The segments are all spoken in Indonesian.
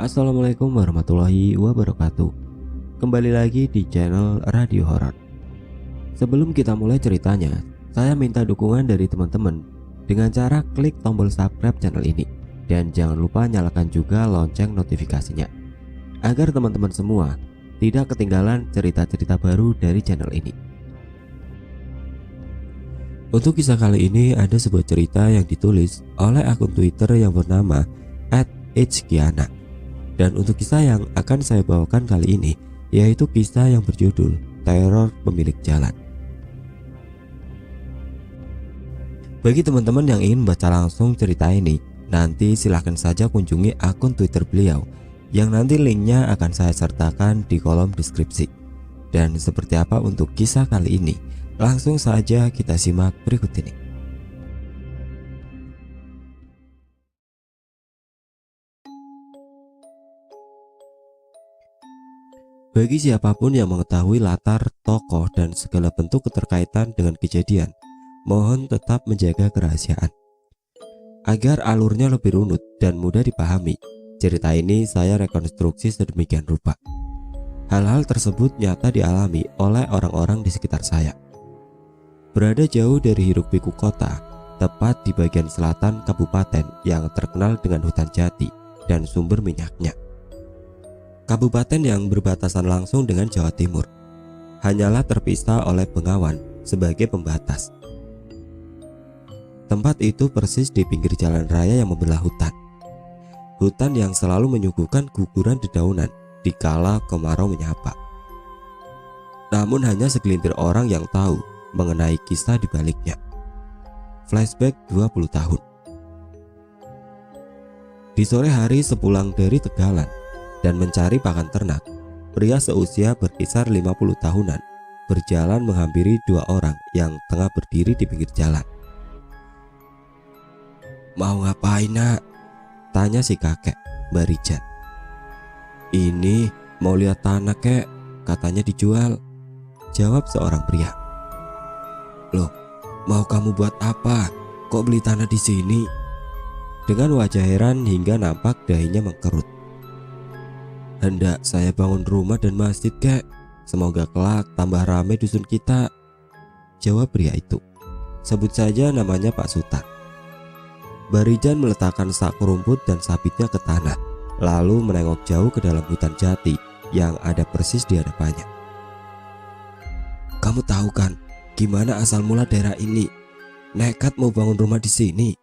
Assalamualaikum warahmatullahi wabarakatuh. Kembali lagi di channel Radio Horor. Sebelum kita mulai ceritanya, saya minta dukungan dari teman-teman dengan cara klik tombol subscribe channel ini. Dan jangan lupa nyalakan juga lonceng notifikasinya, agar teman-teman semua tidak ketinggalan cerita-cerita baru dari channel ini. Untuk kisah kali ini ada sebuah cerita yang ditulis oleh akun Twitter yang bernama @hkiana. Dan untuk kisah yang akan saya bawakan kali ini yaitu kisah yang berjudul Teror Pemilik Jalan. Bagi teman-teman yang ingin baca langsung cerita ini, nanti silahkan saja kunjungi akun Twitter beliau yang nanti linknya akan saya sertakan di kolom deskripsi. Dan seperti apa untuk kisah kali ini? Langsung saja kita simak berikut ini. Bagi siapapun yang mengetahui latar tokoh dan segala bentuk keterkaitan dengan kejadian, mohon tetap menjaga kerahasiaan. Agar alurnya lebih runut dan mudah dipahami, cerita ini saya rekonstruksi sedemikian rupa. Hal-hal tersebut nyata dialami oleh orang-orang di sekitar saya. Berada jauh dari hiruk-pikuk kota, tepat di bagian selatan kabupaten yang terkenal dengan hutan jati dan sumber minyaknya. Kabupaten yang berbatasan langsung dengan Jawa Timur, hanyalah terpisah oleh Bengawan sebagai pembatas. Tempat itu persis di pinggir jalan raya yang membelah hutan. Hutan yang selalu menyuguhkan guguran dedaunan dikala kemarau menyapa. Namun hanya segelintir orang yang tahu mengenai kisah di baliknya. Flashback 20 tahun. Di sore hari sepulang dari Tegalan dan mencari pakan ternak, pria seusia berkisar 50 tahunan berjalan menghampiri dua orang yang tengah berdiri di pinggir jalan. "Mau ngapain, Nak?" tanya si kakek, Mbak Rijan. "Ini mau lihat tanah, Kek, katanya dijual," jawab seorang pria. "Loh, mau kamu buat apa? Kok beli tanah di sini?" Dengan wajah heran hingga nampak dahinya mengkerut. "Hendak saya bangun rumah dan masjid, Kek. Semoga kelak tambah ramai dusun kita," jawab pria itu. Sebut saja namanya Pak Sutar. Barijan meletakkan sak rumput dan sabitnya ke tanah, lalu menengok jauh ke dalam hutan jati yang ada persis di hadapannya. "Kamu tahu kan gimana asal mula daerah ini? Nekat mau bangun rumah di sini."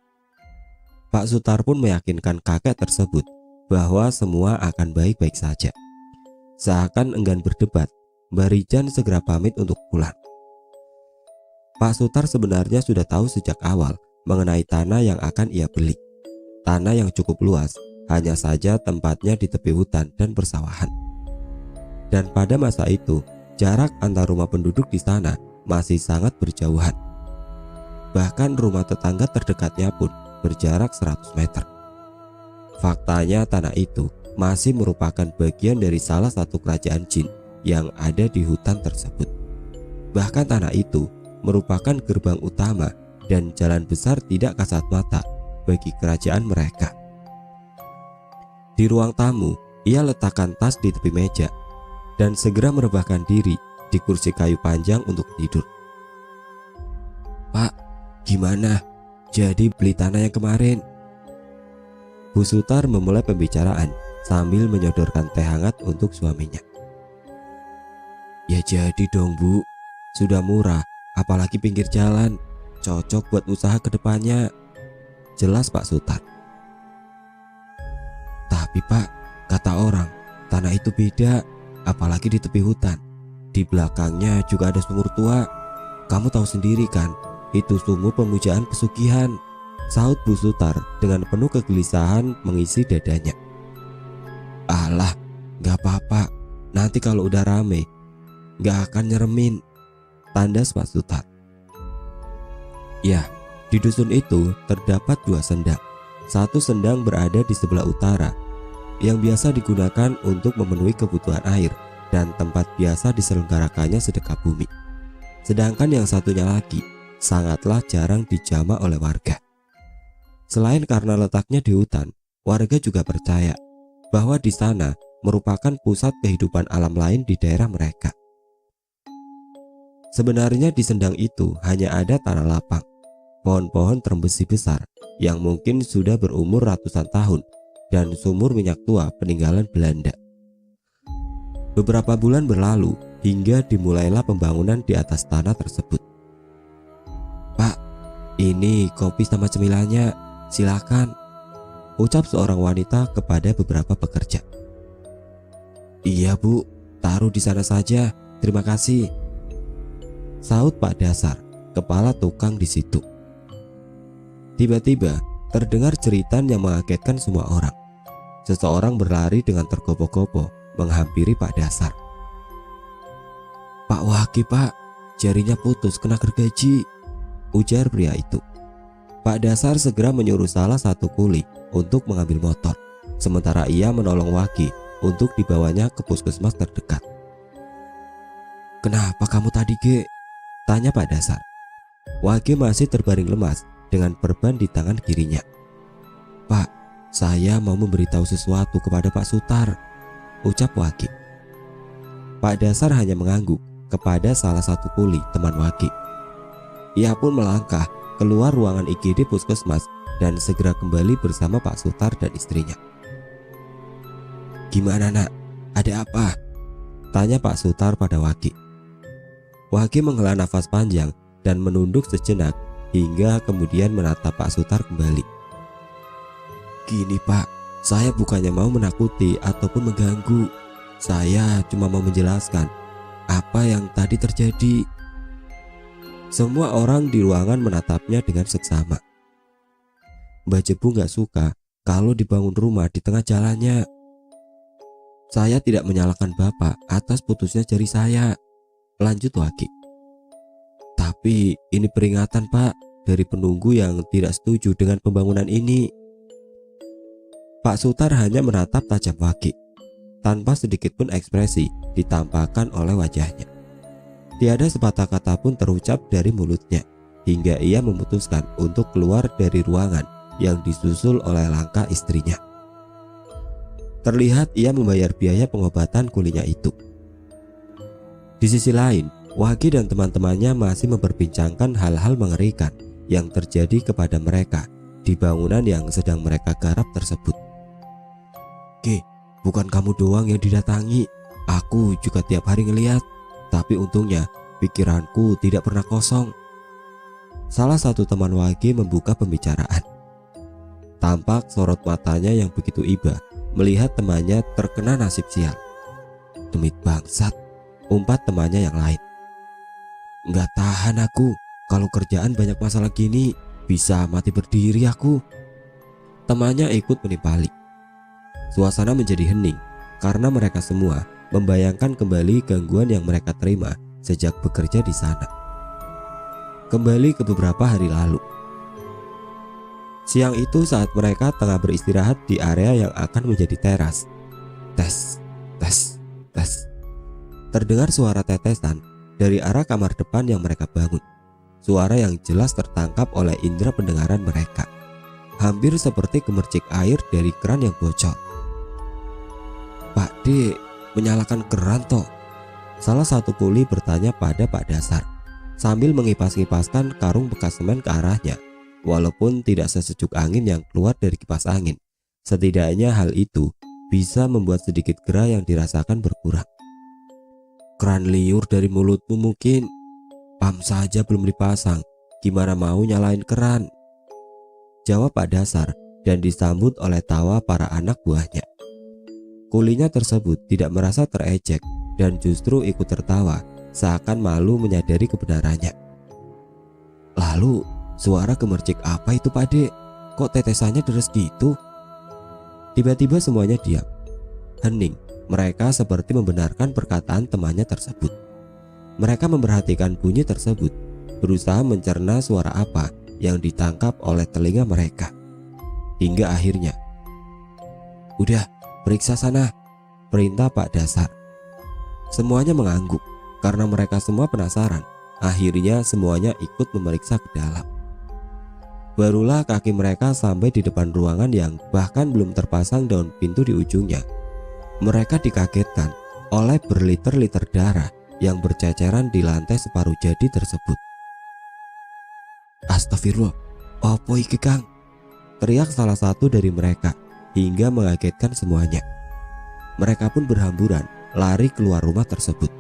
Pak Sutar pun meyakinkan kakek tersebut bahwa semua akan baik-baik saja. Seakan enggan berdebat, Barijan segera pamit untuk pulang. Pak Sutar sebenarnya sudah tahu sejak awal mengenai tanah yang akan ia beli. Tanah yang cukup luas, hanya saja tempatnya di tepi hutan dan persawahan. Dan pada masa itu, jarak antar rumah penduduk di sana masih sangat berjauhan. Bahkan rumah tetangga terdekatnya pun berjarak 100 meter. Faktanya tanah itu masih merupakan bagian dari salah satu kerajaan jin yang ada di hutan tersebut. Bahkan tanah itu merupakan gerbang utama dan jalan besar tidak kasat mata bagi kerajaan mereka. Di ruang tamu, ia letakkan tas di tepi meja dan segera merebahkan diri di kursi kayu panjang untuk tidur. "Pak, gimana? Jadi beli tanah yang kemarin?" Bu Sutar memulai pembicaraan sambil menyodorkan teh hangat untuk suaminya. "Ya jadi dong, Bu. Sudah murah, apalagi pinggir jalan. Cocok buat usaha kedepannya," jelas Pak Sutar. "Tapi Pak, kata orang tanah itu beda, apalagi di tepi hutan. Di belakangnya juga ada sumur tua. Kamu tahu sendiri kan, itu sumur pemujaan pesugihan," sahut Bu Sutar dengan penuh kegelisahan mengisi dadanya. "Alah, gak apa-apa, nanti kalau udah rame gak akan nyeremin," tandas Pak Sutar. Ya, di dusun itu terdapat dua sendang. Satu sendang berada di sebelah utara yang biasa digunakan untuk memenuhi kebutuhan air dan tempat biasa diselenggarakannya sedekah bumi. Sedangkan yang satunya lagi sangatlah jarang dijamah oleh warga. Selain karena letaknya di hutan, warga juga percaya bahwa di sana merupakan pusat kehidupan alam lain di daerah mereka. Sebenarnya di sendang itu hanya ada tanah lapang, pohon-pohon terembesi besar yang mungkin sudah berumur ratusan tahun, dan sumur minyak tua peninggalan Belanda. Beberapa bulan berlalu hingga dimulailah pembangunan di atas tanah tersebut. "Pak, ini kopi sama cemilannya, silakan," ucap seorang wanita kepada beberapa pekerja. "Iya Bu, taruh di sana saja, terima kasih," sahut Pak Dasar, kepala tukang di situ. Tiba-tiba terdengar jeritan yang mengagetkan semua orang. Seseorang berlari dengan tergopoh-gopoh menghampiri Pak Dasar. "Pak Waki Pak, jarinya putus kena gergaji," ujar pria itu. Pak Dasar segera menyuruh salah satu kuli untuk mengambil motor, sementara ia menolong Waki untuk dibawanya ke puskesmas terdekat. "Kenapa kamu tadi, Ge?" tanya Pak Dasar. Waki masih terbaring lemas dengan perban di tangan kirinya. "Pak, saya mau memberitahu sesuatu kepada Pak Sutar," ucap Waki. Pak Dasar hanya mengangguk kepada salah satu kuli teman Waki. Ia pun melangkah keluar ruangan IGD puskesmas dan segera kembali bersama Pak Sutar dan istrinya. "Gimana nak? Ada apa?" tanya Pak Sutar pada Waki. Waki menghela nafas panjang dan menunduk sejenak hingga kemudian menatap Pak Sutar kembali. "Gini Pak, saya bukannya mau menakuti ataupun mengganggu. Saya cuma mau menjelaskan apa yang tadi terjadi." Semua orang di ruangan menatapnya dengan seksama. "Mbak Jebu gak suka kalau dibangun rumah di tengah jalannya. Saya tidak menyalahkan Bapak atas putusnya jari saya," lanjut Waki. "Tapi ini peringatan Pak dari penunggu yang tidak setuju dengan pembangunan ini." Pak Sutar hanya menatap tajam Waki. Tanpa sedikit pun ekspresi ditampakkan oleh wajahnya. Tiada sepatah kata pun terucap dari mulutnya, hingga ia memutuskan untuk keluar dari ruangan yang disusul oleh langkah istrinya. Terlihat ia membayar biaya pengobatan kulinya itu. Di sisi lain, Waki dan teman-temannya masih memperbincangkan hal-hal mengerikan yang terjadi kepada mereka di bangunan yang sedang mereka garap tersebut. "Ge, bukan kamu doang yang didatangi, aku juga tiap hari ngeliat. Tapi untungnya pikiranku tidak pernah kosong." Salah satu teman Waki membuka pembicaraan. Tampak sorot matanya yang begitu iba melihat temannya terkena nasib sial. "Demit bangsat," umpat temannya yang lain. "Nggak tahan aku, kalau kerjaan banyak masalah gini, bisa mati berdiri aku," temannya ikut menimpali. Suasana menjadi hening karena mereka semua membayangkan kembali gangguan yang mereka terima sejak bekerja di sana. Kembali ke beberapa hari lalu. Siang itu saat mereka tengah beristirahat di area yang akan menjadi teras. Tes, tes, tes. Terdengar suara tetesan dari arah kamar depan yang mereka bangun. Suara yang jelas tertangkap oleh indera pendengaran mereka. Hampir seperti gemercik air dari keran yang bocor. "Pak D, menyalakan keran toh?" salah satu kuli bertanya pada Pak Dasar sambil mengipas-ngipaskan karung bekas semen ke arahnya. Walaupun tidak sesejuk angin yang keluar dari kipas angin, setidaknya hal itu bisa membuat sedikit gerah yang dirasakan berkurang. "Keran liur dari mulutmu mungkin. Pam saja belum dipasang, gimana mau nyalain keran?" jawab Pak Dasar dan disambut oleh tawa para anak buahnya. Kulinya tersebut tidak merasa terejek dan justru ikut tertawa seakan malu menyadari kebenarannya. "Lalu suara gemercik apa itu Pak Dek? Kok tetesannya deres gitu?" Tiba-tiba semuanya diam. Hening, mereka seperti membenarkan perkataan temannya tersebut. Mereka memperhatikan bunyi tersebut, berusaha mencerna suara apa yang ditangkap oleh telinga mereka. Hingga akhirnya, "Udah, periksa sana," perintah Pak Dasar. Semuanya mengangguk karena mereka semua penasaran. Akhirnya semuanya ikut memeriksa ke dalam. Barulah kaki mereka sampai di depan ruangan yang bahkan belum terpasang daun pintu di ujungnya. Mereka dikagetkan oleh berliter-liter darah yang berceceran di lantai separuh jadi tersebut. "Astagfirullah, opo iki Kang?" teriak salah satu dari mereka hingga mengagetkan semuanya. Mereka pun berhamburan lari keluar rumah tersebut.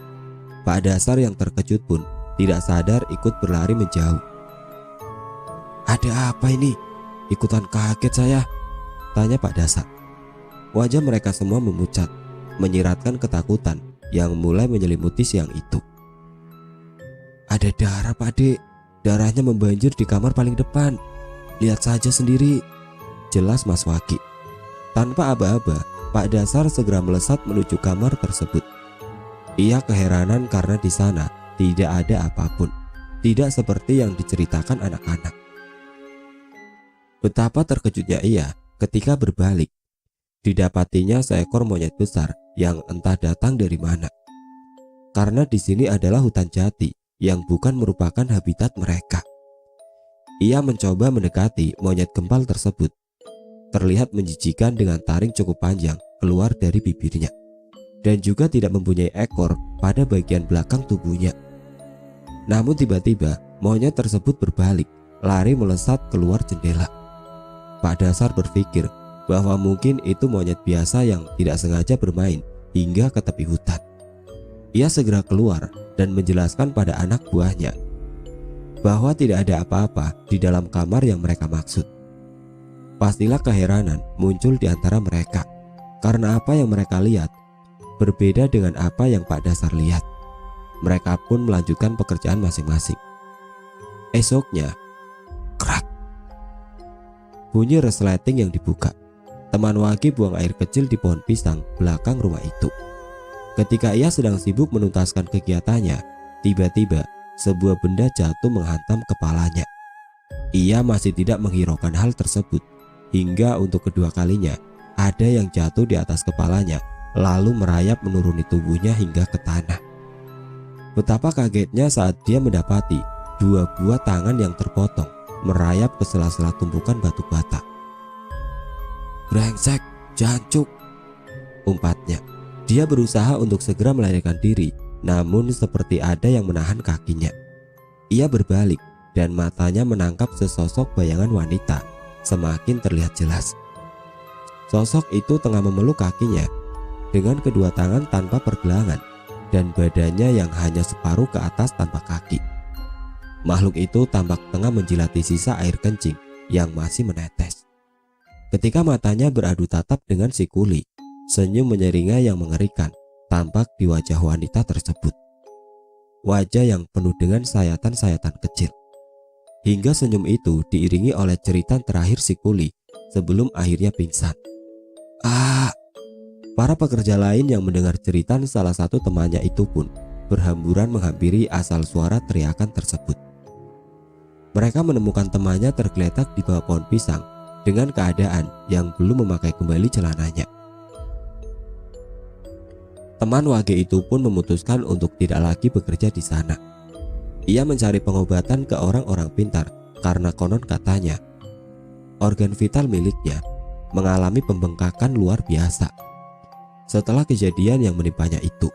Pak Dasar yang terkejut pun tidak sadar ikut berlari menjauh. "Ada apa ini? Ikutan kaget saya," tanya Pak Dasar. Wajah mereka semua memucat, menyiratkan ketakutan yang mulai menyelimuti siang itu. "Ada darah Pak Dek, darahnya membanjir di kamar paling depan. Lihat saja sendiri," jelas Mas Waki. Tanpa aba-aba, Pak Dasar segera melesat menuju kamar tersebut. Ia keheranan karena di sana tidak ada apapun, tidak seperti yang diceritakan anak-anak. Betapa terkejutnya ia ketika berbalik. Didapatinya seekor monyet besar yang entah datang dari mana. Karena di sini adalah hutan jati yang bukan merupakan habitat mereka. Ia mencoba mendekati monyet gempal tersebut. Terlihat menjijikan dengan taring cukup panjang keluar dari bibirnya, dan juga tidak mempunyai ekor pada bagian belakang tubuhnya. Namun tiba-tiba monyet tersebut berbalik, lari melesat keluar jendela. Pak Dasar berpikir bahwa mungkin itu monyet biasa yang tidak sengaja bermain hingga ke tepi hutan. Ia segera keluar dan menjelaskan pada anak buahnya bahwa tidak ada apa-apa di dalam kamar yang mereka maksud. Pastilah keheranan muncul di antara mereka karena apa yang mereka lihat berbeda dengan apa yang Pak Dasar lihat. Mereka pun melanjutkan pekerjaan masing-masing. Esoknya, krak, bunyi resleting yang dibuka. Teman Waki buang air kecil di pohon pisang belakang rumah itu. Ketika ia sedang sibuk menuntaskan kegiatannya, tiba-tiba sebuah benda jatuh menghantam kepalanya. Ia masih tidak menghiraukan hal tersebut hingga untuk kedua kalinya ada yang jatuh di atas kepalanya lalu merayap menuruni tubuhnya hingga ke tanah. Betapa kagetnya saat dia mendapati dua buah tangan yang terpotong merayap ke sela-sela tumpukan batu bata. "Brengsek, jancuk," umpatnya. Dia berusaha untuk segera melarikan diri, namun seperti ada yang menahan kakinya. Ia berbalik dan matanya menangkap sesosok bayangan wanita semakin terlihat jelas. Sosok itu tengah memeluk kakinya dengan kedua tangan tanpa pergelangan dan badannya yang hanya separuh ke atas tanpa kaki. Makhluk itu tampak tengah menjilati sisa air kencing yang masih menetes. Ketika matanya beradu tatap dengan si kuli, senyum menyeringai yang mengerikan tampak di wajah wanita tersebut. Wajah yang penuh dengan sayatan-sayatan kecil. Hingga senyum itu diiringi oleh jeritan terakhir si kuli sebelum akhirnya pingsan. "Ah!" Para pekerja lain yang mendengar jeritan salah satu temannya itu pun berhamburan menghampiri asal suara teriakan tersebut. Mereka menemukan temannya tergeletak di bawah pohon pisang dengan keadaan yang belum memakai kembali celananya. Teman Wage itu pun memutuskan untuk tidak lagi bekerja di sana. Ia mencari pengobatan ke orang-orang pintar karena konon katanya organ vital miliknya mengalami pembengkakan luar biasa setelah kejadian yang menimpanya itu.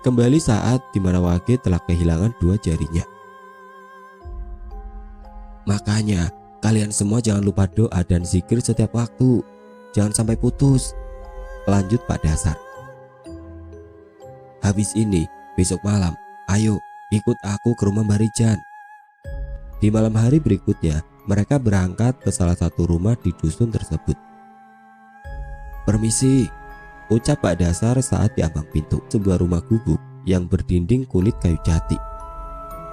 Kembali saat dimana Wage telah kehilangan dua jarinya. "Makanya kalian semua jangan lupa doa dan zikir setiap waktu, jangan sampai putus," lanjut Pak Dasar. "Habis ini besok malam ayo ikut aku ke rumah Mbak Rijan." Di malam hari berikutnya mereka berangkat ke salah satu rumah di dusun tersebut. "Permisi," ucap Pak Dasar saat di ambang pintu sebuah rumah gubuk yang berdinding kulit kayu jati.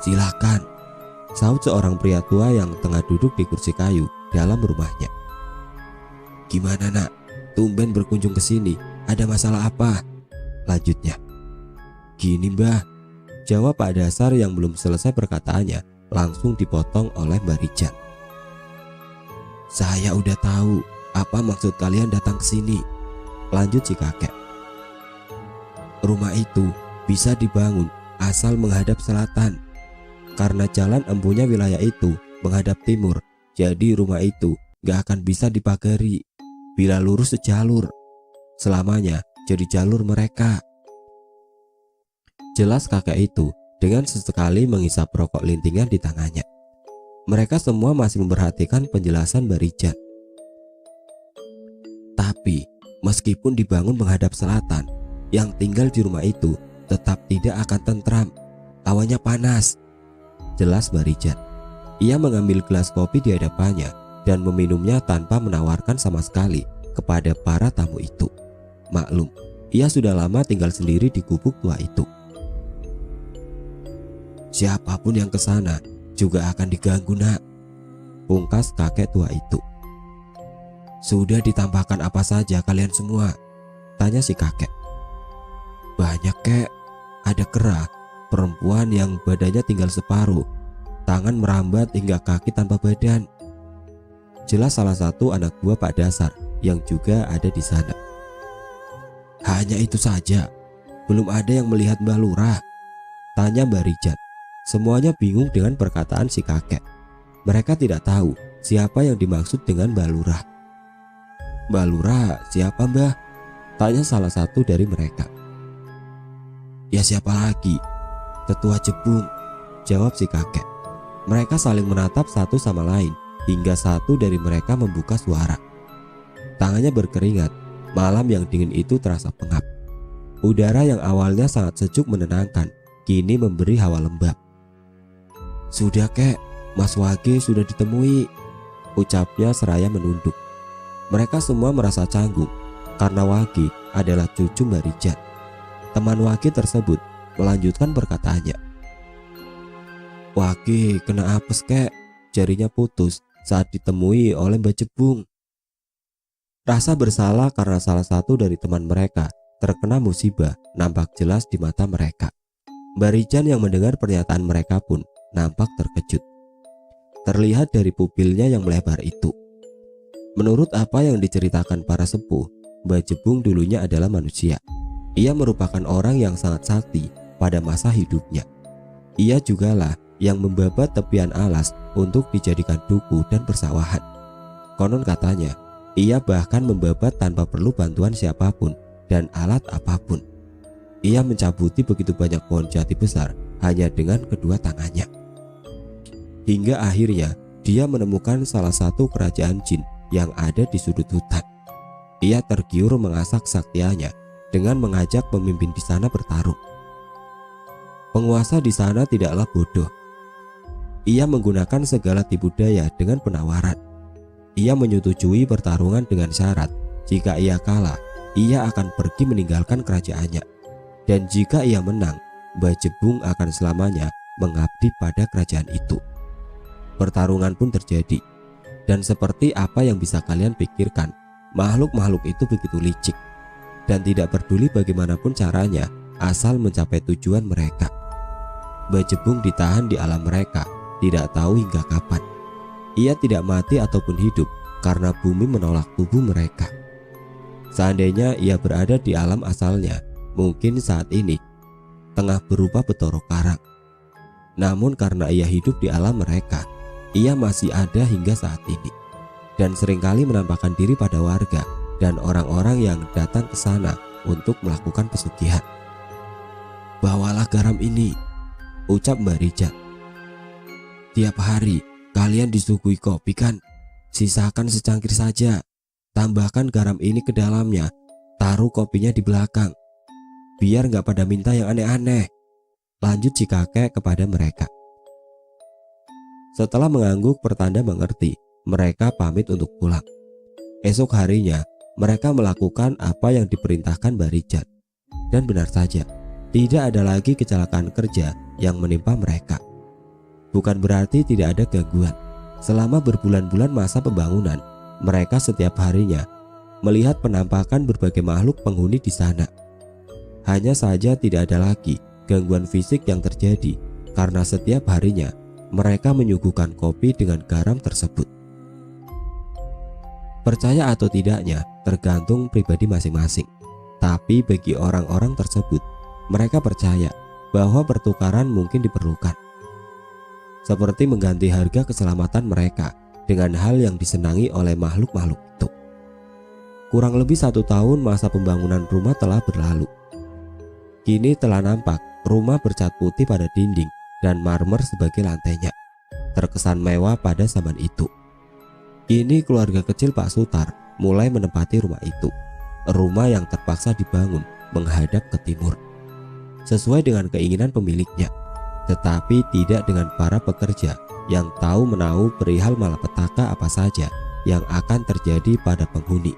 "Silakan," sahut seorang pria tua yang tengah duduk di kursi kayu dalam rumahnya. "Gimana nak, tumben berkunjung ke sini, ada masalah apa?" lanjutnya. "Gini Mbah," jawab Pak Dasar yang belum selesai perkataannya langsung dipotong oleh Mbak Rijan. "Saya udah tahu apa maksud kalian datang ke sini," lanjut si kakek. "Rumah itu bisa dibangun asal menghadap selatan. Karena jalan empunya wilayah itu menghadap timur, jadi rumah itu gak akan bisa dipagari. Bila lurus sejalur, selamanya jadi jalur mereka. Jelas kakek itu dengan sesekali menghisap rokok lintingan di tangannya. Mereka semua masih memperhatikan penjelasan Mbak Rijal. Tapi meskipun dibangun menghadap selatan, yang tinggal di rumah itu tetap tidak akan tentram. Awannya panas. Jelas Mbak Rijal. Ia mengambil gelas kopi di hadapannya dan meminumnya tanpa menawarkan sama sekali kepada para tamu itu. Maklum, ia sudah lama tinggal sendiri di gubuk tua itu. Siapapun yang ke sana juga akan diganggu, nak, pungkas kakek tua itu. Sudah ditambahkan apa saja kalian semua? Tanya si kakek. Banyak, kek. Ada kera, perempuan yang badannya tinggal separuh, tangan merambat hingga kaki tanpa badan. Jelas salah satu anak buah Pak Dasar yang juga ada di sana. Hanya itu saja, belum ada yang melihat Mbak Lurah? Tanya Mbak Rijal. Semuanya bingung dengan perkataan si kakek. Mereka tidak tahu siapa yang dimaksud dengan Mbak Lurah. Mbak Lurah siapa, Mbah? Tanya salah satu dari mereka. Ya siapa lagi? Tetua Jebung, jawab si kakek. Mereka saling menatap satu sama lain hingga satu dari mereka membuka suara. Tangannya berkeringat, malam yang dingin itu terasa pengap. Udara yang awalnya sangat sejuk menenangkan, kini memberi hawa lembab. Sudah, kek, Mas Wage sudah ditemui, ucapnya seraya menunduk. Mereka semua merasa canggung karena Wage adalah cucu Mbak Rijal. Teman Wage tersebut melanjutkan perkataannya. Wage kena apes, kek, jarinya putus saat ditemui oleh Mbak Jebung. Rasa bersalah karena salah satu dari teman mereka terkena musibah nampak jelas di mata mereka. Mbak Rijal yang mendengar pernyataan mereka pun nampak terkejut. Terlihat dari pupilnya yang melebar itu. Menurut apa yang diceritakan para sepuh, Mbak Jebung dulunya adalah manusia. Ia merupakan orang yang sangat sakti pada masa hidupnya. Ia jugalah yang membabat tepian alas untuk dijadikan duku dan persawahan. Konon katanya, ia bahkan membabat tanpa perlu bantuan siapapun dan alat apapun. Ia mencabuti begitu banyak pohon jati besar hanya dengan kedua tangannya. Hingga akhirnya dia menemukan salah satu kerajaan jin yang ada di sudut hutan. Ia tergiur mengasah kesaktiannya dengan mengajak pemimpin di sana bertarung. Penguasa di sana tidaklah bodoh. Ia menggunakan segala tipu daya dengan penawaran. Ia menyetujui pertarungan dengan syarat jika ia kalah, ia akan pergi meninggalkan kerajaannya. Dan jika ia menang, Mbak Jebung akan selamanya mengabdi pada kerajaan itu. Pertarungan pun terjadi. Dan seperti apa yang bisa kalian pikirkan, makhluk-makhluk itu begitu licik dan tidak peduli bagaimanapun caranya asal mencapai tujuan mereka. Mbak Jebung ditahan di alam mereka, tidak tahu hingga kapan. Ia tidak mati ataupun hidup karena bumi menolak tubuh mereka. Seandainya ia berada di alam asalnya, mungkin saat ini tengah berupa Betara Karang. Namun karena ia hidup di alam mereka, ia masih ada hingga saat ini dan seringkali menampakkan diri pada warga dan orang-orang yang datang ke sana untuk melakukan pesugihan. Bawalah garam ini, ucap Mbak Rijal. Tiap hari kalian disuguhi kopi kan? Sisakan secangkir saja. Tambahkan garam ini ke dalamnya. Taruh kopinya di belakang. Biar gak pada minta yang aneh-aneh. Lanjut si kakek kepada mereka. Setelah mengangguk pertanda mengerti, mereka pamit untuk pulang. Esok harinya mereka melakukan apa yang diperintahkan Mbak Rijal. Dan benar saja, tidak ada lagi kecelakaan kerja yang menimpa mereka. Bukan berarti tidak ada gangguan. Selama berbulan-bulan masa pembangunan, mereka setiap harinya melihat penampakan berbagai makhluk penghuni di sana. Hanya saja tidak ada lagi gangguan fisik yang terjadi karena setiap harinya mereka menyuguhkan kopi dengan garam tersebut. Percaya atau tidaknya tergantung pribadi masing-masing. Tapi bagi orang-orang tersebut, mereka percaya bahwa pertukaran mungkin diperlukan. seperti mengganti harga keselamatan mereka dengan hal yang disenangi oleh makhluk-makhluk itu. Kurang lebih 1 tahun masa pembangunan rumah telah berlalu. Kini telah nampak rumah bercat putih pada dinding dan marmer sebagai lantainya, terkesan mewah pada zaman itu. Kini keluarga kecil Pak Sutar mulai menempati rumah itu, rumah yang terpaksa dibangun menghadap ke timur, sesuai dengan keinginan pemiliknya, tetapi tidak dengan para pekerja yang tahu menahu perihal malapetaka apa saja yang akan terjadi pada penghuni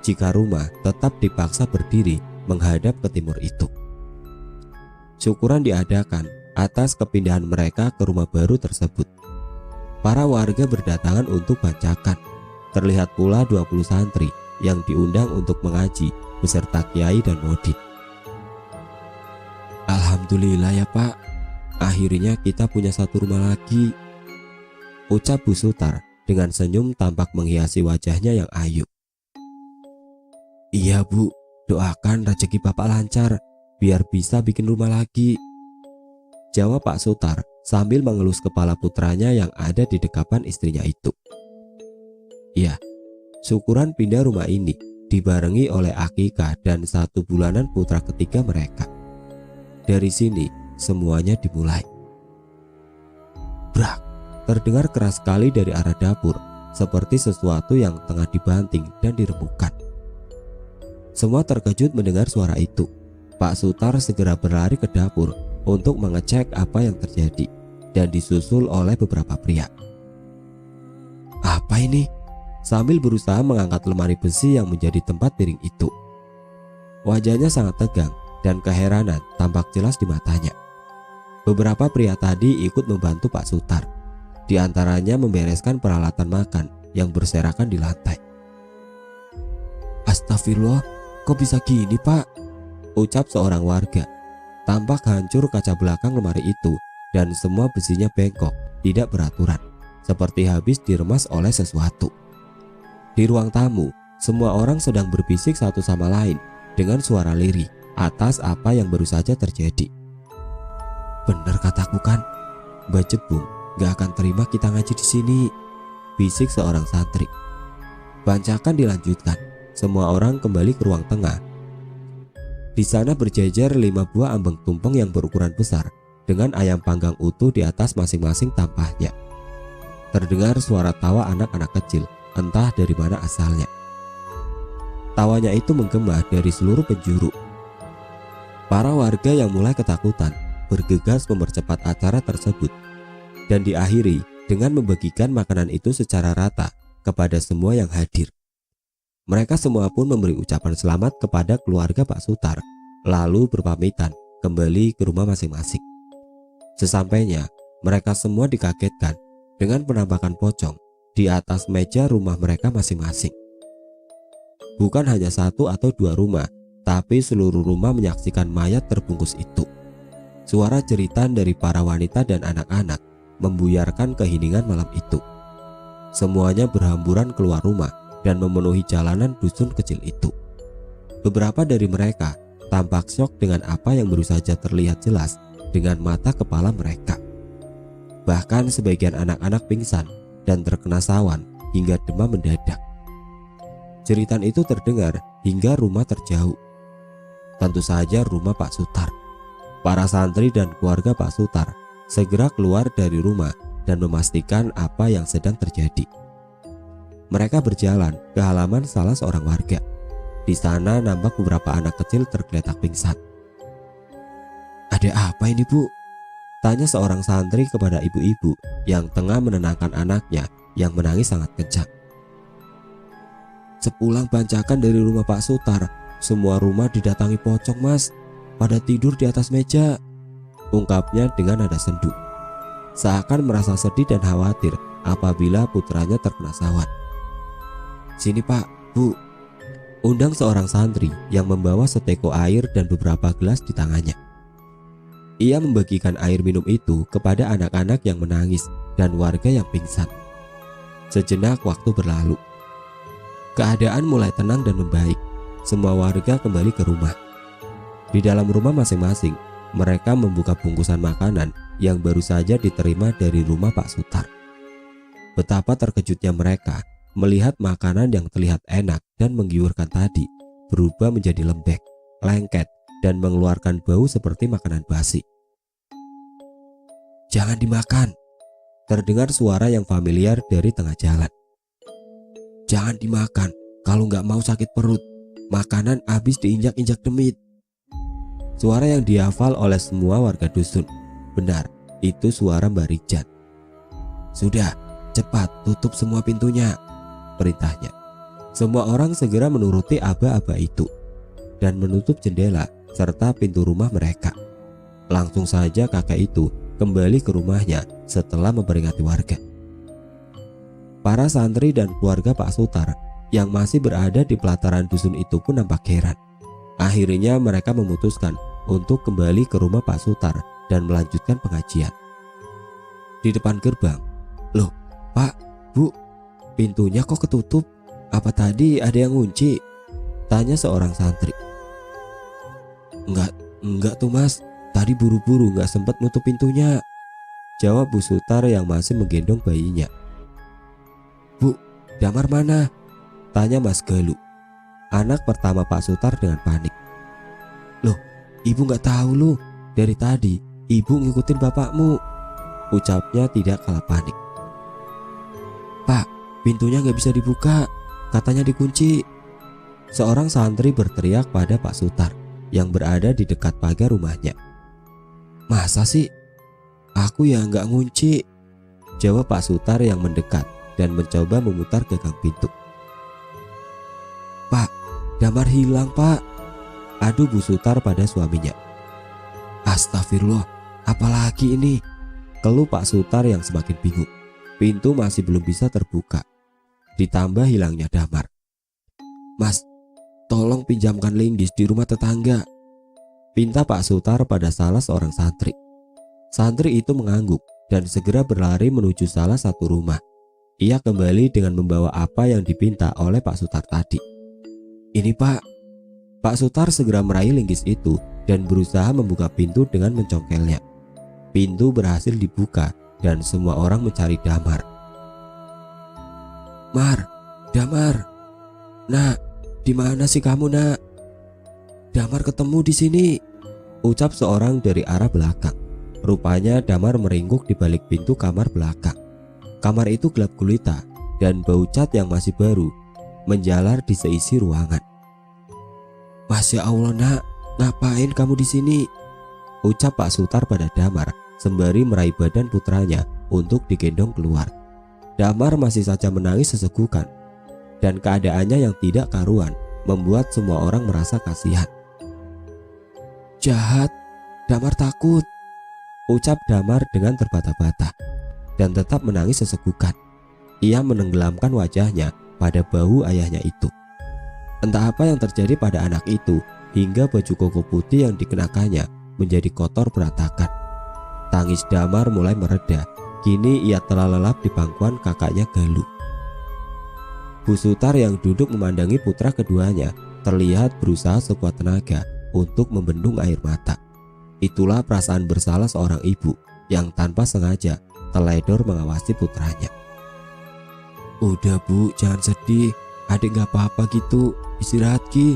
jika rumah tetap dipaksa berdiri menghadap ke timur itu. Syukuran diadakan atas kepindahan mereka ke rumah baru tersebut. Para warga berdatangan untuk bancakan. Terlihat pula 20 santri yang diundang untuk mengaji beserta kiai dan modin. Alhamdulillah ya Pak, akhirnya kita punya satu rumah lagi, ucap Bu Sutar dengan senyum tampak menghiasi wajahnya yang ayu. Iya Bu, doakan rezeki Bapak lancar biar bisa bikin rumah lagi, jawab Pak Sutar sambil mengelus kepala putranya yang ada di dekapan istrinya itu. Ya, syukuran pindah rumah ini dibarengi oleh akikah dan 1 bulanan putra ketiga mereka. Dari sini semuanya dimulai. Brak, terdengar keras sekali dari arah dapur, seperti sesuatu yang tengah dibanting dan dirembukan. Semua terkejut mendengar suara itu. Pak Sutar segera berlari ke dapur untuk mengecek apa yang terjadi dan disusul oleh beberapa pria. Apa ini? Sambil berusaha mengangkat lemari besi yang menjadi tempat piring itu. Wajahnya sangat tegang dan keheranan tampak jelas di matanya. Beberapa pria tadi ikut membantu Pak Sutar, di antaranya membereskan peralatan makan yang berserakan di lantai. Astagfirullah, kok bisa gini Pak? Ucap seorang warga. Tampak hancur kaca belakang lemari itu dan semua besinya bengkok, tidak beraturan, seperti habis diremas oleh sesuatu. Di ruang tamu, semua orang sedang berbisik satu sama lain dengan suara lirih atas apa yang baru saja terjadi. Benar kataku kan, Mbak Jebung gak akan terima kita ngaji di sini, bisik seorang santri. Bancakan dilanjutkan, semua orang kembali ke ruang tengah. Di sana berjajar 5 buah ambeng tumpeng yang berukuran besar dengan ayam panggang utuh di atas masing-masing tampahnya. Terdengar suara tawa anak-anak kecil, entah dari mana asalnya. Tawanya itu menggema dari seluruh penjuru. Para warga yang mulai ketakutan bergegas mempercepat acara tersebut dan diakhiri dengan membagikan makanan itu secara rata kepada semua yang hadir. Mereka semua pun memberi ucapan selamat kepada keluarga Pak Sutar, lalu berpamitan kembali ke rumah masing-masing. Sesampainya, mereka semua dikagetkan dengan penampakan pocong di atas meja rumah mereka masing-masing. Bukan hanya 1 atau 2 rumah, tapi seluruh rumah menyaksikan mayat terbungkus itu. Suara jeritan dari para wanita dan anak-anak membuyarkan keheningan malam itu. Semuanya berhamburan keluar rumah dan memenuhi jalanan dusun kecil itu. Beberapa dari mereka tampak syok dengan apa yang baru saja terlihat jelas dengan mata kepala mereka. Bahkan sebagian anak-anak pingsan dan terkena sawan hingga demam mendadak. Jeritan itu terdengar hingga rumah terjauh. Tentu saja rumah Pak Sutar. Para santri dan keluarga Pak Sutar segera keluar dari rumah dan memastikan apa yang sedang terjadi. Mereka berjalan ke halaman salah seorang warga. Di sana nampak beberapa anak kecil tergeletak pingsan. Ada apa ini Bu? Tanya seorang santri kepada ibu-ibu yang tengah menenangkan anaknya yang menangis sangat kencang. Sepulang bancakan dari rumah Pak Sutar, semua rumah didatangi pocong Mas, pada tidur di atas meja, ungkapnya dengan nada sendu. Seakan merasa sedih dan khawatir apabila putranya terkena sawan. Sini Pak, Bu, undang seorang santri yang membawa seteko air dan beberapa gelas di tangannya. Ia membagikan air minum itu kepada anak-anak yang menangis dan warga yang pingsan. Sejenak waktu berlalu. Keadaan mulai tenang dan membaik. Semua warga kembali ke rumah. Di dalam rumah masing-masing, mereka membuka bungkusan makanan yang baru saja diterima dari rumah Pak Sutar. Betapa terkejutnya mereka melihat makanan yang terlihat enak dan menggiurkan tadi berubah menjadi lembek, lengket, dan mengeluarkan bau seperti makanan basi. "Jangan dimakan," terdengar suara yang familiar dari tengah jalan. "Jangan dimakan, kalau nggak mau sakit perut. Makanan habis diinjak-injak demit." Suara yang dihafal oleh semua warga dusun. Benar, itu suara Mbak Rijan. "Sudah, cepat tutup semua pintunya," perintahnya. Semua orang segera menuruti aba-aba itu dan menutup jendela serta pintu rumah mereka. Langsung saja kakek itu kembali ke rumahnya setelah memperingati warga. Para santri dan keluarga Pak Sutar yang masih berada di pelataran dusun itu pun nampak heran. Akhirnya mereka memutuskan untuk kembali ke rumah Pak Sutar dan melanjutkan pengajian. Di depan gerbang, "Loh, Pak, Bu, pintunya kok ketutup? Apa tadi ada yang ngunci?" tanya seorang santri. Enggak tuh Mas, tadi buru-buru nggak sempat nutup pintunya," jawab Bu Sutar yang masih menggendong bayinya. "Bu, Damar mana?" tanya Mas Galuh, anak pertama Pak Sutar dengan panik. "Loh, ibu nggak tahu lu? Dari tadi ibu ngikutin bapakmu," ucapnya tidak kalah panik. "Pak, pintunya nggak bisa dibuka, katanya dikunci," seorang santri berteriak pada Pak Sutar yang berada di dekat pagar rumahnya. "Masa sih? Aku ya nggak ngunci," jawab Pak Sutar yang mendekat dan mencoba memutar gagang pintu. "Pak, Damar hilang, Pak," adu Bu Sutar pada suaminya. "Astagfirullah, apalagi ini?" keluh Pak Sutar yang semakin bingung. Pintu masih belum bisa terbuka, ditambah hilangnya Damar. "Mas, tolong pinjamkan linggis di rumah tetangga," pinta Pak Sutar pada salah seorang santri. Santri itu mengangguk dan segera berlari menuju salah satu rumah. Ia kembali dengan membawa apa yang dipinta oleh Pak Sutar tadi. "Ini Pak." Pak Sutar segera meraih linggis itu dan berusaha membuka pintu dengan mencongkelnya. Pintu berhasil dibuka dan semua orang mencari Damar. "Mar, Damar, Nak, di mana sih kamu, Nak? Damar ketemu di sini," ucap seorang dari arah belakang. Rupanya Damar meringkuk di balik pintu kamar belakang. Kamar itu gelap gulita dan bau cat yang masih baru menjalar di seisi ruangan. "Masya Allah, Nak, ngapain kamu di sini?" ucap Pak Sutar pada Damar sembari meraih badan putranya untuk digendong keluar. Damar masih saja menangis sesegukan dan keadaannya yang tidak karuan membuat semua orang merasa kasihan. "Jahat, Damar takut," ucap Damar dengan terbata-bata dan tetap menangis sesegukan. Ia menenggelamkan wajahnya pada bahu ayahnya itu. Entah apa yang terjadi pada anak itu hingga baju koko putih yang dikenakannya menjadi kotor berantakan. Tangis Damar mulai mereda. Kini ia telah lelap di pangkuan kakaknya Galuh. Bu Sutar yang duduk memandangi putra keduanya terlihat berusaha sekuat tenaga untuk membendung air mata. Itulah perasaan bersalah seorang ibu yang tanpa sengaja teledor mengawasi putranya. "Udah Bu, jangan sedih, adik gak apa-apa gitu, istirahat Ki,"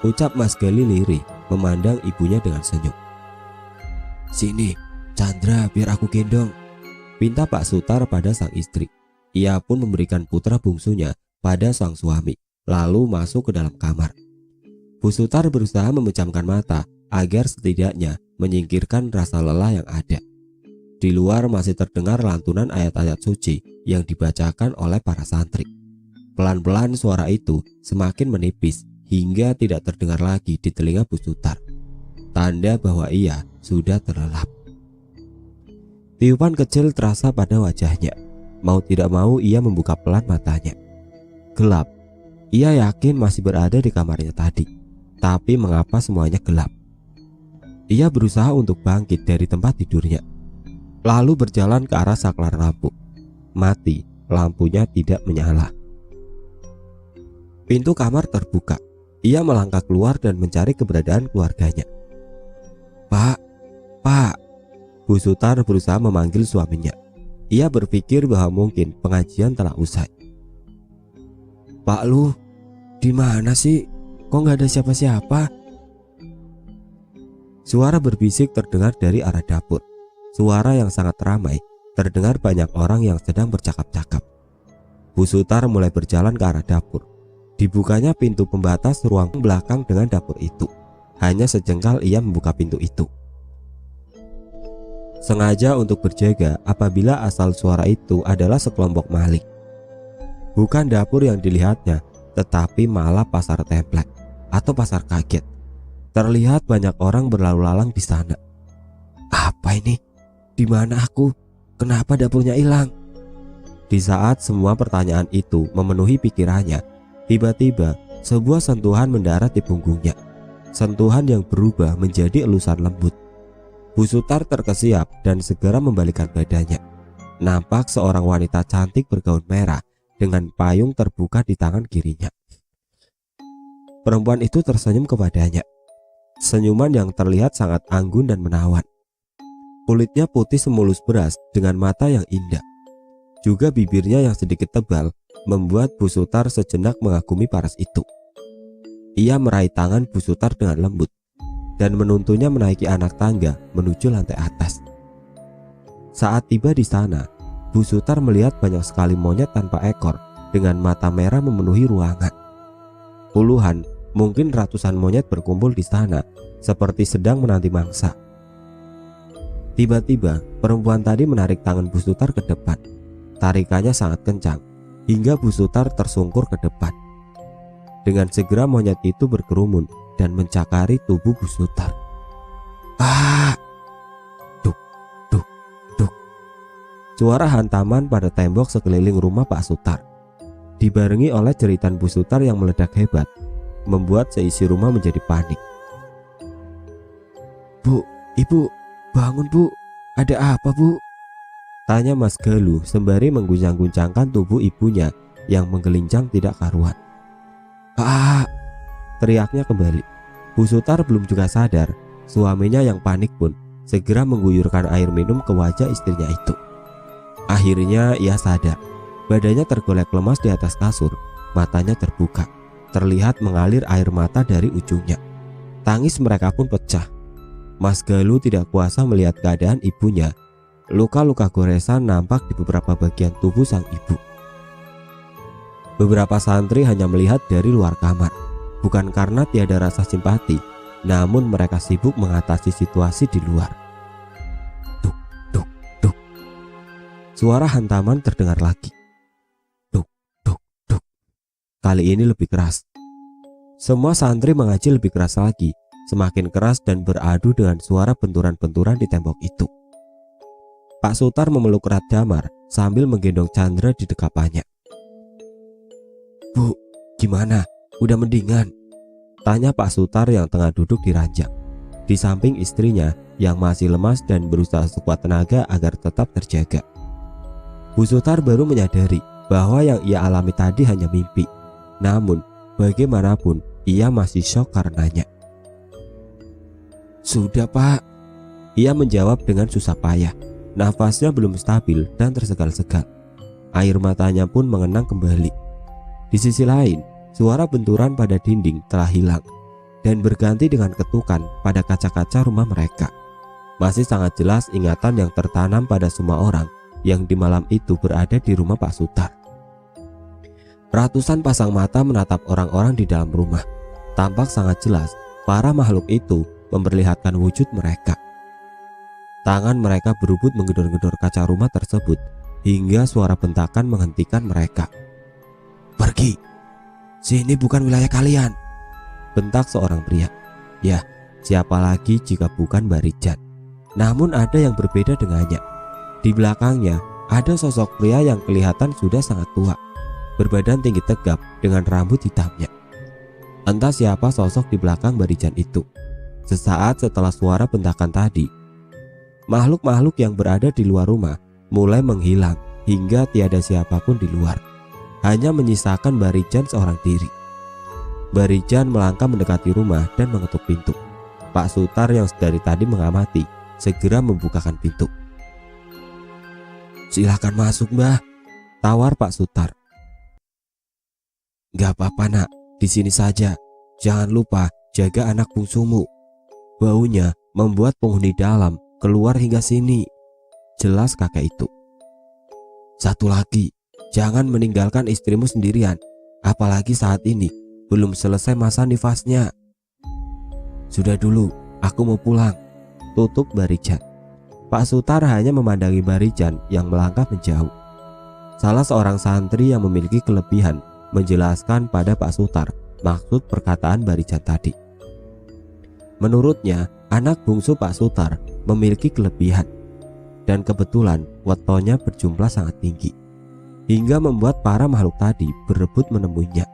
ucap Mas Gali lirih memandang ibunya dengan senyum. "Sini, Chandra, biar aku gendong," pinta Pak Sutar pada sang istri. Ia pun memberikan putra bungsunya pada sang suami, lalu masuk ke dalam kamar. Bu Sutar berusaha memejamkan mata agar setidaknya menyingkirkan rasa lelah yang ada. Di luar masih terdengar lantunan ayat-ayat suci yang dibacakan oleh para santri. Pelan-pelan suara itu semakin menipis hingga tidak terdengar lagi di telinga Bu Sutar. Tanda bahwa ia sudah terlelap. Tiupan kecil terasa pada wajahnya. Mau tidak mau ia membuka pelan matanya. Gelap. Ia yakin masih berada di kamarnya tadi. Tapi mengapa semuanya gelap? Ia berusaha untuk bangkit dari tempat tidurnya, lalu berjalan ke arah saklar lampu. Mati, lampunya tidak menyala. Pintu kamar terbuka. Ia melangkah keluar dan mencari keberadaan keluarganya. Pak, Pak. Bu Sutar berusaha memanggil suaminya. Ia berpikir bahwa mungkin pengajian telah usai. Pak Lu, di mana sih? Kok nggak ada siapa-siapa? Suara berbisik terdengar dari arah dapur. Suara yang sangat ramai, terdengar banyak orang yang sedang bercakap-cakap. Bu Sutar mulai berjalan ke arah dapur. Dibukanya pintu pembatas ruang belakang dengan dapur itu. Hanya sejengkal ia membuka pintu itu. Sengaja untuk berjaga apabila asal suara itu adalah sekelompok maling. Bukan dapur yang dilihatnya, tetapi malah pasar templek atau pasar kaget. Terlihat banyak orang berlalu lalang di sana. Apa ini? Di mana aku? Kenapa dapurnya hilang? Di saat semua pertanyaan itu memenuhi pikirannya, tiba-tiba sebuah sentuhan mendarat di punggungnya. Sentuhan yang berubah menjadi elusan lembut. Bu Sutar terkesiap dan segera membalikkan badannya. Nampak seorang wanita cantik bergaun merah dengan payung terbuka di tangan kirinya. Perempuan itu tersenyum kepadanya. Senyuman yang terlihat sangat anggun dan menawan. Kulitnya putih semulus beras dengan mata yang indah. Juga bibirnya yang sedikit tebal membuat Bu Sutar sejenak mengagumi paras itu. Ia meraih tangan Bu Sutar dengan lembut dan menuntunnya menaiki anak tangga menuju lantai atas. Saat tiba di sana, Bu Sutar melihat banyak sekali monyet tanpa ekor dengan mata merah memenuhi ruangan. Puluhan, mungkin ratusan monyet berkumpul di sana seperti sedang menanti mangsa. Tiba-tiba perempuan tadi menarik tangan Bu Sutar ke depan. Tarikannya sangat kencang hingga Bu Sutar tersungkur ke depan. Dengan segera monyet itu berkerumun dan mencakari tubuh Bu Sutar. Ah! Duk, duk, duk. Suara hantaman pada tembok sekeliling rumah Pak Sutar, dibarengi oleh jeritan Bu Sutar yang meledak hebat, membuat seisi rumah menjadi panik. Bu, Ibu, bangun Bu, ada apa Bu? Tanya Mas Galuh sembari mengguncang-guncangkan tubuh ibunya yang menggelincang tidak karuan. Ah! Teriaknya kembali. Bu Sutar belum juga sadar, suaminya yang panik pun segera mengguyurkan air minum ke wajah istrinya itu. Akhirnya ia sadar, badannya tergolek lemas di atas kasur, matanya terbuka, terlihat mengalir air mata dari ujungnya. Tangis mereka pun pecah. Mas Galuh tidak kuasa melihat keadaan ibunya. Luka-luka goresan nampak di beberapa bagian tubuh sang ibu. Beberapa santri hanya melihat dari luar kamar, bukan karena tiada rasa simpati, namun mereka sibuk mengatasi situasi di luar. Duk, duk, duk. Suara hantaman terdengar lagi. Duk, duk, duk. Kali ini lebih keras. Semua santri mengaji lebih keras lagi, semakin keras dan beradu dengan suara benturan-benturan di tembok itu. Pak Sutar memeluk erat Damar sambil menggendong Chandra di dekapannya. Bu, gimana? Udah mendingan? Tanya Pak Sutar yang tengah duduk di ranjang, di samping istrinya yang masih lemas dan berusaha sekuat tenaga agar tetap terjaga. Bu Sutar baru menyadari bahwa yang ia alami tadi hanya mimpi. Namun, bagaimanapun ia masih syok karenanya. Sudah Pak, ia menjawab dengan susah payah. Nafasnya belum stabil dan tersegal-segal. Air matanya pun mengenang kembali. Di sisi lain, suara benturan pada dinding telah hilang dan berganti dengan ketukan pada kaca-kaca rumah mereka. Masih sangat jelas ingatan yang tertanam pada semua orang yang di malam itu berada di rumah Pak Sutar. Ratusan pasang mata menatap orang-orang di dalam rumah. Tampak sangat jelas para makhluk itu memperlihatkan wujud mereka. Tangan mereka berebut menggedor-gedor kaca rumah tersebut hingga suara bentakan menghentikan mereka. Pergi, sini bukan wilayah kalian, bentak seorang pria. Ya, siapa lagi jika bukan Barijan? Namun ada yang berbeda dengannya. Di belakangnya ada sosok pria yang kelihatan sudah sangat tua, berbadan tinggi tegap dengan rambut hitamnya. Entah siapa sosok di belakang Barijan itu. Sesaat setelah suara bentakan tadi, makhluk-makhluk yang berada di luar rumah mulai menghilang hingga tiada siapapun di luar. Hanya menyisakan Barijan seorang diri. Barijan melangkah mendekati rumah dan mengetuk pintu. Pak Sutar yang dari tadi mengamati segera membukakan pintu. "Silakan masuk, Mbah," tawar Pak Sutar. "Gak apa-apa, Nak, di sini saja. Jangan lupa jaga anak bungsumu. Baunya membuat penghuni dalam keluar hingga sini," jelas kakek itu. "Satu lagi, jangan meninggalkan istrimu sendirian, apalagi saat ini belum selesai masa nifasnya." "Sudah dulu, aku mau pulang," tutup Barijan. Pak Sutar hanya memandangi Barijan yang melangkah menjauh. Salah seorang santri yang memiliki kelebihan menjelaskan pada Pak Sutar maksud perkataan Barijan tadi. Menurutnya, anak bungsu Pak Sutar memiliki kelebihan, dan kebetulan wetonya berjumlah sangat tinggi, hingga membuat para makhluk tadi berebut menemuinya.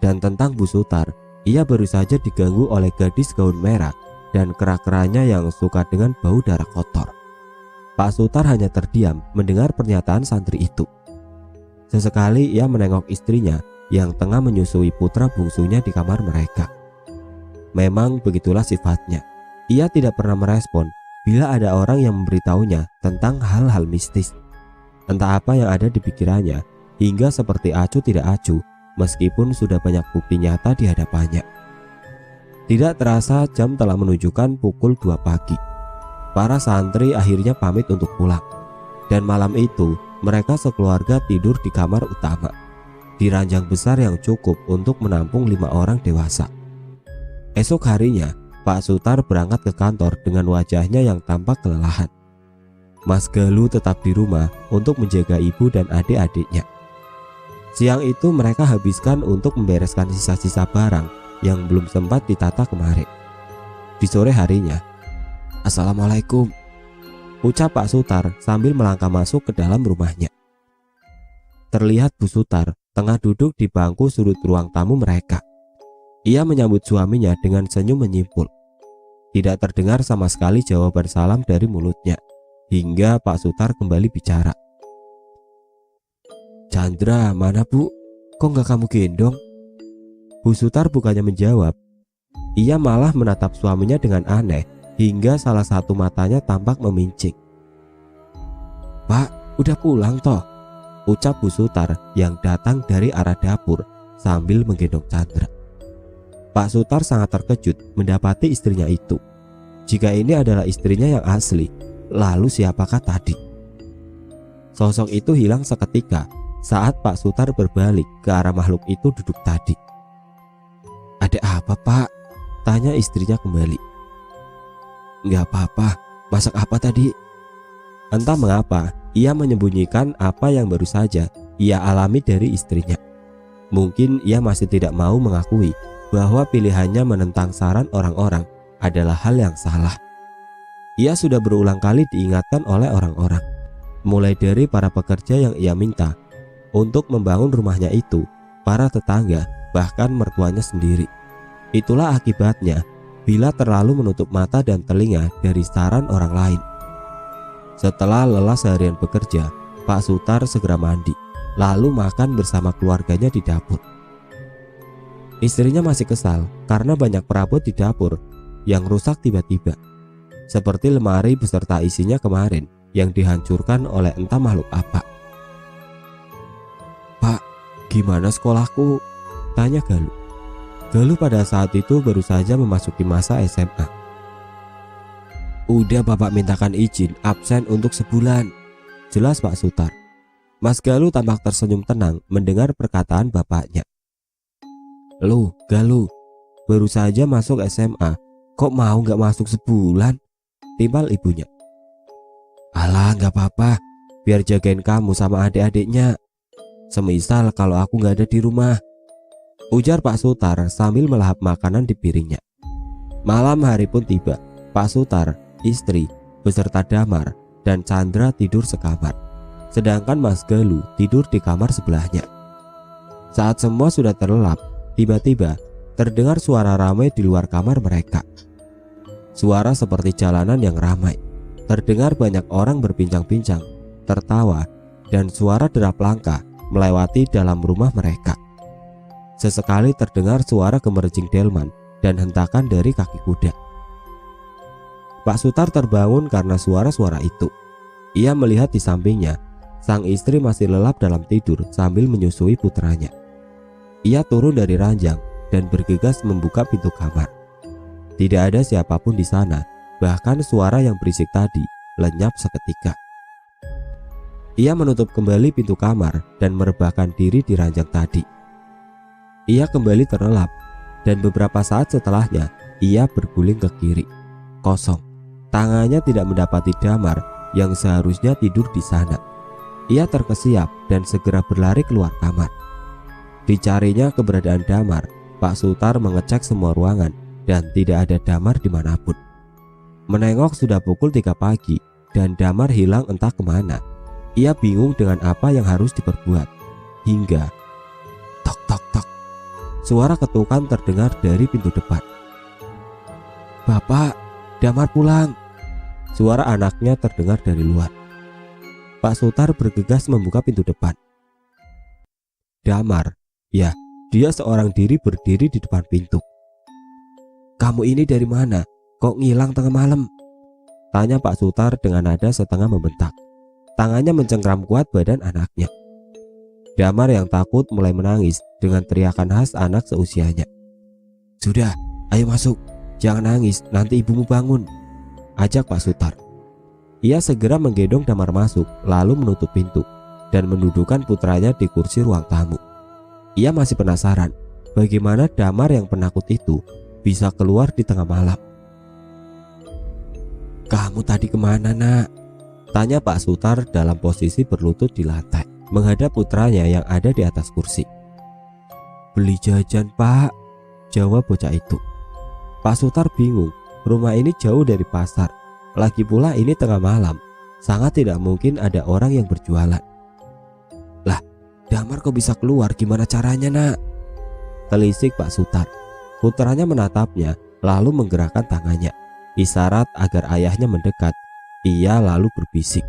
Dan tentang Bu Sutar, ia baru saja diganggu oleh gadis gaun merah dan kera-keranya yang suka dengan bau darah kotor. Pak Sutar hanya terdiam mendengar pernyataan santri itu. Sesekali ia menengok istrinya yang tengah menyusui putra bungsunya di kamar mereka. Memang begitulah sifatnya. Ia tidak pernah merespon bila ada orang yang memberitahunya tentang hal-hal mistis. Entah apa yang ada di pikirannya, hingga seperti acuh tidak acuh meskipun sudah banyak bukti nyata di hadapannya. Tidak terasa jam telah menunjukkan pukul 2 pagi. Para santri akhirnya pamit untuk pulang. Dan malam itu mereka sekeluarga tidur di kamar utama, di ranjang besar yang cukup untuk menampung 5 orang dewasa. Esok harinya Pak Sutar berangkat ke kantor dengan wajahnya yang tampak kelelahan. Mas Galuh tetap di rumah untuk menjaga ibu dan adik-adiknya. Siang itu mereka habiskan untuk membereskan sisa-sisa barang yang belum sempat ditata kemarin. Di sore harinya, "Assalamualaikum," ucap Pak Sutar sambil melangkah masuk ke dalam rumahnya. Terlihat Bu Sutar tengah duduk di bangku sudut ruang tamu mereka. Ia menyambut suaminya dengan senyum menyimpul. Tidak terdengar sama sekali jawaban salam dari mulutnya, hingga Pak Sutar kembali bicara. "Chandra, mana Bu? Kok nggak kamu gendong?" Bu Sutar bukannya menjawab. Ia malah menatap suaminya dengan aneh, hingga salah satu matanya tampak memincing. "Pak, udah pulang toh?" ucap Bu Sutar yang datang dari arah dapur sambil menggendong Chandra. Pak Sutar sangat terkejut mendapati istrinya itu. Jika ini adalah istrinya yang asli, lalu siapakah tadi? Sosok itu hilang seketika saat Pak Sutar berbalik ke arah makhluk itu duduk tadi. "Ada apa, Pak?" tanya istrinya kembali. "Nggak apa-apa, masak apa tadi?" Entah mengapa ia menyembunyikan apa yang baru saja ia alami dari istrinya. Mungkin ia masih tidak mau mengakui bahwa pilihannya menentang saran orang-orang adalah hal yang salah. Ia sudah berulang kali diingatkan oleh orang-orang, mulai dari para pekerja yang ia minta untuk membangun rumahnya itu, para tetangga, bahkan mertuanya sendiri. Itulah akibatnya bila terlalu menutup mata dan telinga dari saran orang lain. Setelah lelah seharian bekerja, Pak Sutar segera mandi, lalu makan bersama keluarganya di dapur. Istrinya masih kesal karena banyak perabot di dapur yang rusak tiba-tiba, seperti lemari beserta isinya kemarin yang dihancurkan oleh entah makhluk apa. "Pak, gimana sekolahku?" tanya Galuh. Galuh pada saat itu baru saja memasuki masa SMA. "Udah Bapak mintakan izin absen untuk sebulan," jelas Pak Sutar. Mas Galuh tampak tersenyum tenang mendengar perkataan bapaknya. "Loh Galuh, baru saja masuk SMA, kok mau nggak masuk sebulan?" timpal ibunya. "Alah nggak apa-apa, biar jagain kamu sama adik-adiknya. Semisal kalau aku nggak ada di rumah," ujar Pak Sutar sambil melahap makanan di piringnya. Malam hari pun tiba. Pak Sutar, istri, beserta Damar dan Chandra tidur sekamar, sedangkan Mas Galuh tidur di kamar sebelahnya. Saat semua sudah terlelap, tiba-tiba terdengar suara ramai di luar kamar mereka. Suara seperti jalanan yang ramai. Terdengar banyak orang berbincang-bincang, tertawa, dan suara derap langkah melewati dalam rumah mereka. Sesekali terdengar suara gemericing delman dan hentakan dari kaki kuda. Pak Sutar terbangun karena suara-suara itu. Ia melihat di sampingnya, sang istri masih lelap dalam tidur sambil menyusui putranya. Ia turun dari ranjang dan bergegas membuka pintu kamar. Tidak ada siapapun di sana, bahkan suara yang berisik tadi lenyap seketika. Ia menutup kembali pintu kamar dan merebahkan diri di ranjang tadi. Ia kembali terlelap dan beberapa saat setelahnya ia berguling ke kiri. Kosong. Tangannya tidak mendapati Damar yang seharusnya tidur di sana. Ia terkesiap dan segera berlari keluar kamar. Dicarinya keberadaan Damar, Pak Sutar mengecek semua ruangan dan tidak ada Damar dimanapun. Menengok sudah pukul 3 pagi dan Damar hilang entah kemana. Ia bingung dengan apa yang harus diperbuat. Hingga tok tok tok, suara ketukan terdengar dari pintu depan. "Bapak, Damar pulang," suara anaknya terdengar dari luar. Pak Sutar bergegas membuka pintu depan. Damar, ya, dia seorang diri berdiri di depan pintu. "Kamu ini dari mana? Kok ngilang tengah malam?" tanya Pak Sutar dengan nada setengah membentak. Tangannya mencengkram kuat badan anaknya. Damar yang takut mulai menangis dengan teriakan khas anak seusianya. "Sudah, ayo masuk. Jangan nangis, nanti ibumu bangun," ajak Pak Sutar. Ia segera menggendong Damar masuk, lalu menutup pintu dan mendudukkan putranya di kursi ruang tamu. Ia masih penasaran bagaimana Damar yang penakut itu bisa keluar di tengah malam. "Kamu tadi kemana, nak?" tanya Pak Sutar dalam posisi berlutut di lantai, menghadap putranya yang ada di atas kursi. "Beli jajan, Pak," jawab bocah itu. Pak Sutar bingung, rumah ini jauh dari pasar, lagi pula ini tengah malam, sangat tidak mungkin ada orang yang berjualan. "Lah, Damar kok bisa keluar, gimana caranya, nak?" telisik Pak Sutar. Putranya menatapnya lalu menggerakkan tangannya, isyarat agar ayahnya mendekat. Ia lalu berbisik,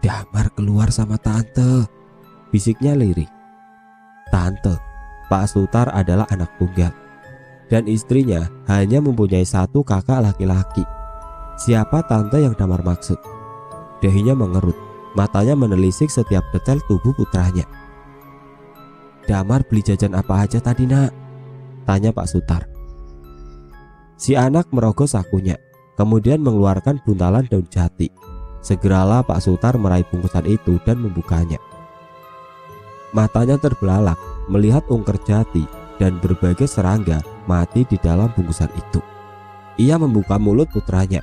"Damar keluar sama tante," bisiknya lirih. Tante, Pak Sutar adalah anak tunggal dan istrinya hanya mempunyai satu kakak laki-laki. Siapa tante yang Damar maksud? Dahinya mengerut, matanya menelisik setiap detail tubuh putranya. "Damar beli jajan apa aja tadi, nak?" tanya Pak Sutar. Si anak merogoh sakunya, kemudian mengeluarkan buntalan daun jati. Segeralah Pak Sutar meraih bungkusan itu dan membukanya. Matanya terbelalak melihat ungker jati dan berbagai serangga mati di dalam bungkusan itu. Ia membuka mulut putranya.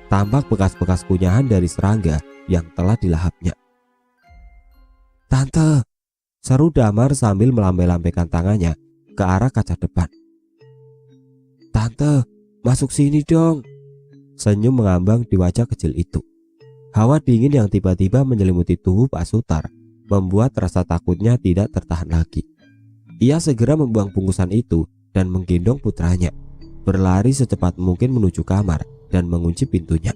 Tampak bekas-bekas kunyahan dari serangga yang telah dilahapnya. "Tante," seru Damar sambil melambai-lambaikan tangannya ke arah kaca depan. "Tante, masuk sini dong." Senyum mengambang di wajah kecil itu. Hawa dingin yang tiba-tiba menyelimuti tubuh Pak Sutar membuat rasa takutnya tidak tertahan lagi. Ia segera membuang bungkusan itu dan menggendong putranya, berlari secepat mungkin menuju kamar dan mengunci pintunya.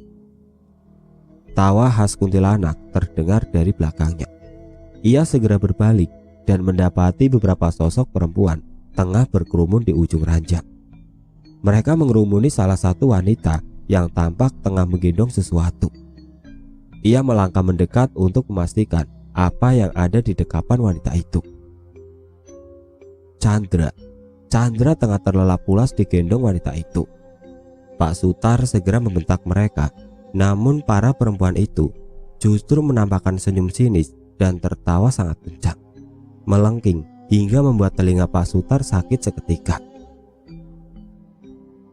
Tawa khas kuntilanak terdengar dari belakangnya. Ia segera berbalik dan mendapati beberapa sosok perempuan tengah berkerumun di ujung ranjang. Mereka mengerumuni salah satu wanita yang tampak tengah menggendong sesuatu. Ia melangkah mendekat untuk memastikan apa yang ada di dekapan wanita itu. Chandra tengah terlelap pulas digendong wanita itu. Pak Sutar segera membentak mereka, namun para perempuan itu justru menampakkan senyum sinis dan tertawa sangat kencang, melengking hingga membuat telinga Pak Sutar sakit seketika.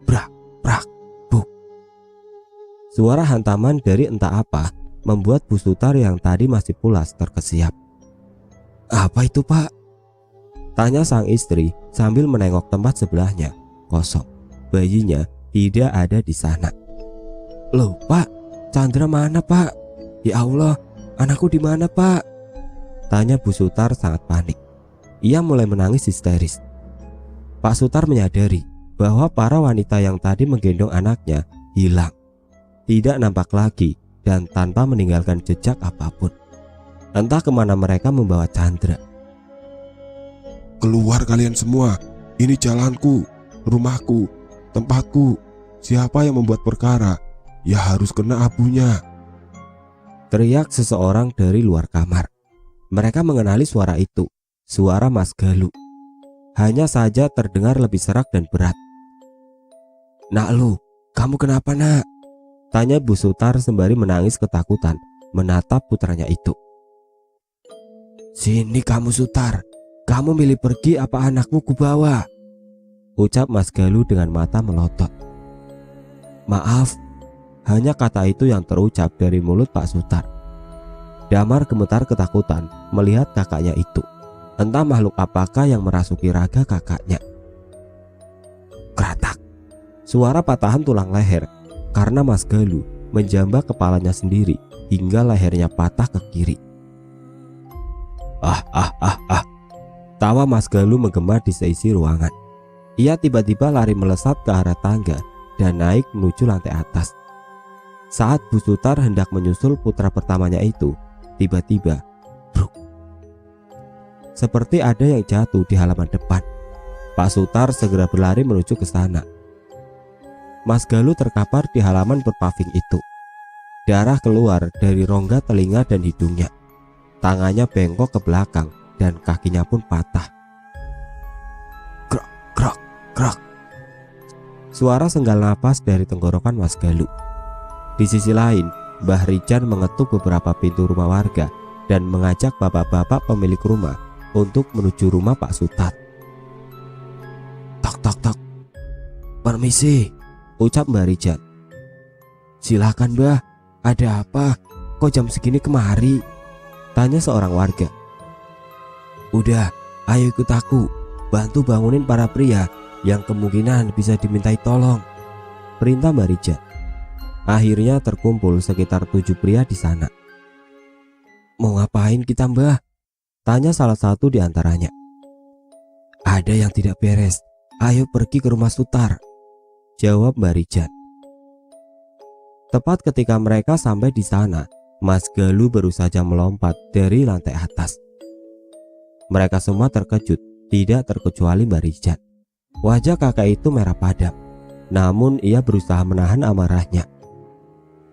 Brak, brak, buk. Suara hantaman dari entah apa membuat Bu Sutar yang tadi masih pulas terkesiap. "Apa itu, Pak?" tanya sang istri sambil menengok tempat sebelahnya, kosong. Bayinya tidak ada di sana. "Loh, Pak, Chandra mana, Pak? Ya Allah, anakku di mana, Pak?" tanya Bu Sutar sangat panik. Ia mulai menangis histeris. Pak Sutar menyadari bahwa para wanita yang tadi menggendong anaknya hilang, tidak nampak lagi dan tanpa meninggalkan jejak apapun. Entah kemana mereka membawa Chandra. "Keluar kalian semua, ini jalanku," rumahku, tempatku. Siapa yang membuat perkara, ya harus kena abunya. Teriak seseorang dari luar kamar. Mereka mengenali suara itu, suara Mas Galuh. Hanya saja terdengar lebih serak dan berat. "Nak lu, kamu kenapa nak?" tanya Bu Sutar sembari menangis ketakutan menatap putranya itu. "Sini kamu Sutar, kamu milih pergi apa anakmu kubawa?" ucap Mas Galuh dengan mata melotot. "Maaf," hanya kata itu yang terucap dari mulut Pak Sutar. Damar gemetar ketakutan melihat kakaknya itu. Entah makhluk apakah yang merasuki raga kakaknya. Kratak, suara patahan tulang leher karena Mas Galuh menjambak kepalanya sendiri hingga lehernya patah ke kiri. Tawa Mas Galuh menggema di seisi ruangan. Ia tiba-tiba lari melesat ke arah tangga dan naik menuju lantai atas. Saat Bu Sutar hendak menyusul putra pertamanya itu, tiba-tiba bruk, seperti ada yang jatuh di halaman depan. Pak Sutar segera berlari menuju ke sana. Mas Galuh terkapar di halaman berpaving itu. Darah keluar dari rongga telinga dan hidungnya. Tangannya bengkok ke belakang dan kakinya pun patah. Krok, krok, krok. Suara senggal napas dari tenggorokan Mas Galuh. Di sisi lain, Mbah Rijan mengetuk beberapa pintu rumah warga dan mengajak bapak-bapak pemilik rumah untuk menuju rumah Pak Sutar. "Tok tok tok. Permisi," ucap Mbah Rijan. "Silakan Mbah, ada apa? Kok jam segini kemari?" tanya seorang warga. "Udah, ayo ikut aku, bantu bangunin para pria yang kemungkinan bisa dimintai tolong," perintah Mbah Rijan. Akhirnya terkumpul sekitar 7 pria di sana. "Mau ngapain kita Mbah?" tanya salah satu di antaranya. "Ada yang tidak beres, ayo pergi ke rumah Sutar," jawab Mbah Rijan. Tepat ketika mereka sampai di sana, Mas Galuh baru saja melompat dari lantai atas. Mereka semua terkejut, tidak terkecuali Mbah Rijan. Wajah kakak itu merah padam, namun ia berusaha menahan amarahnya.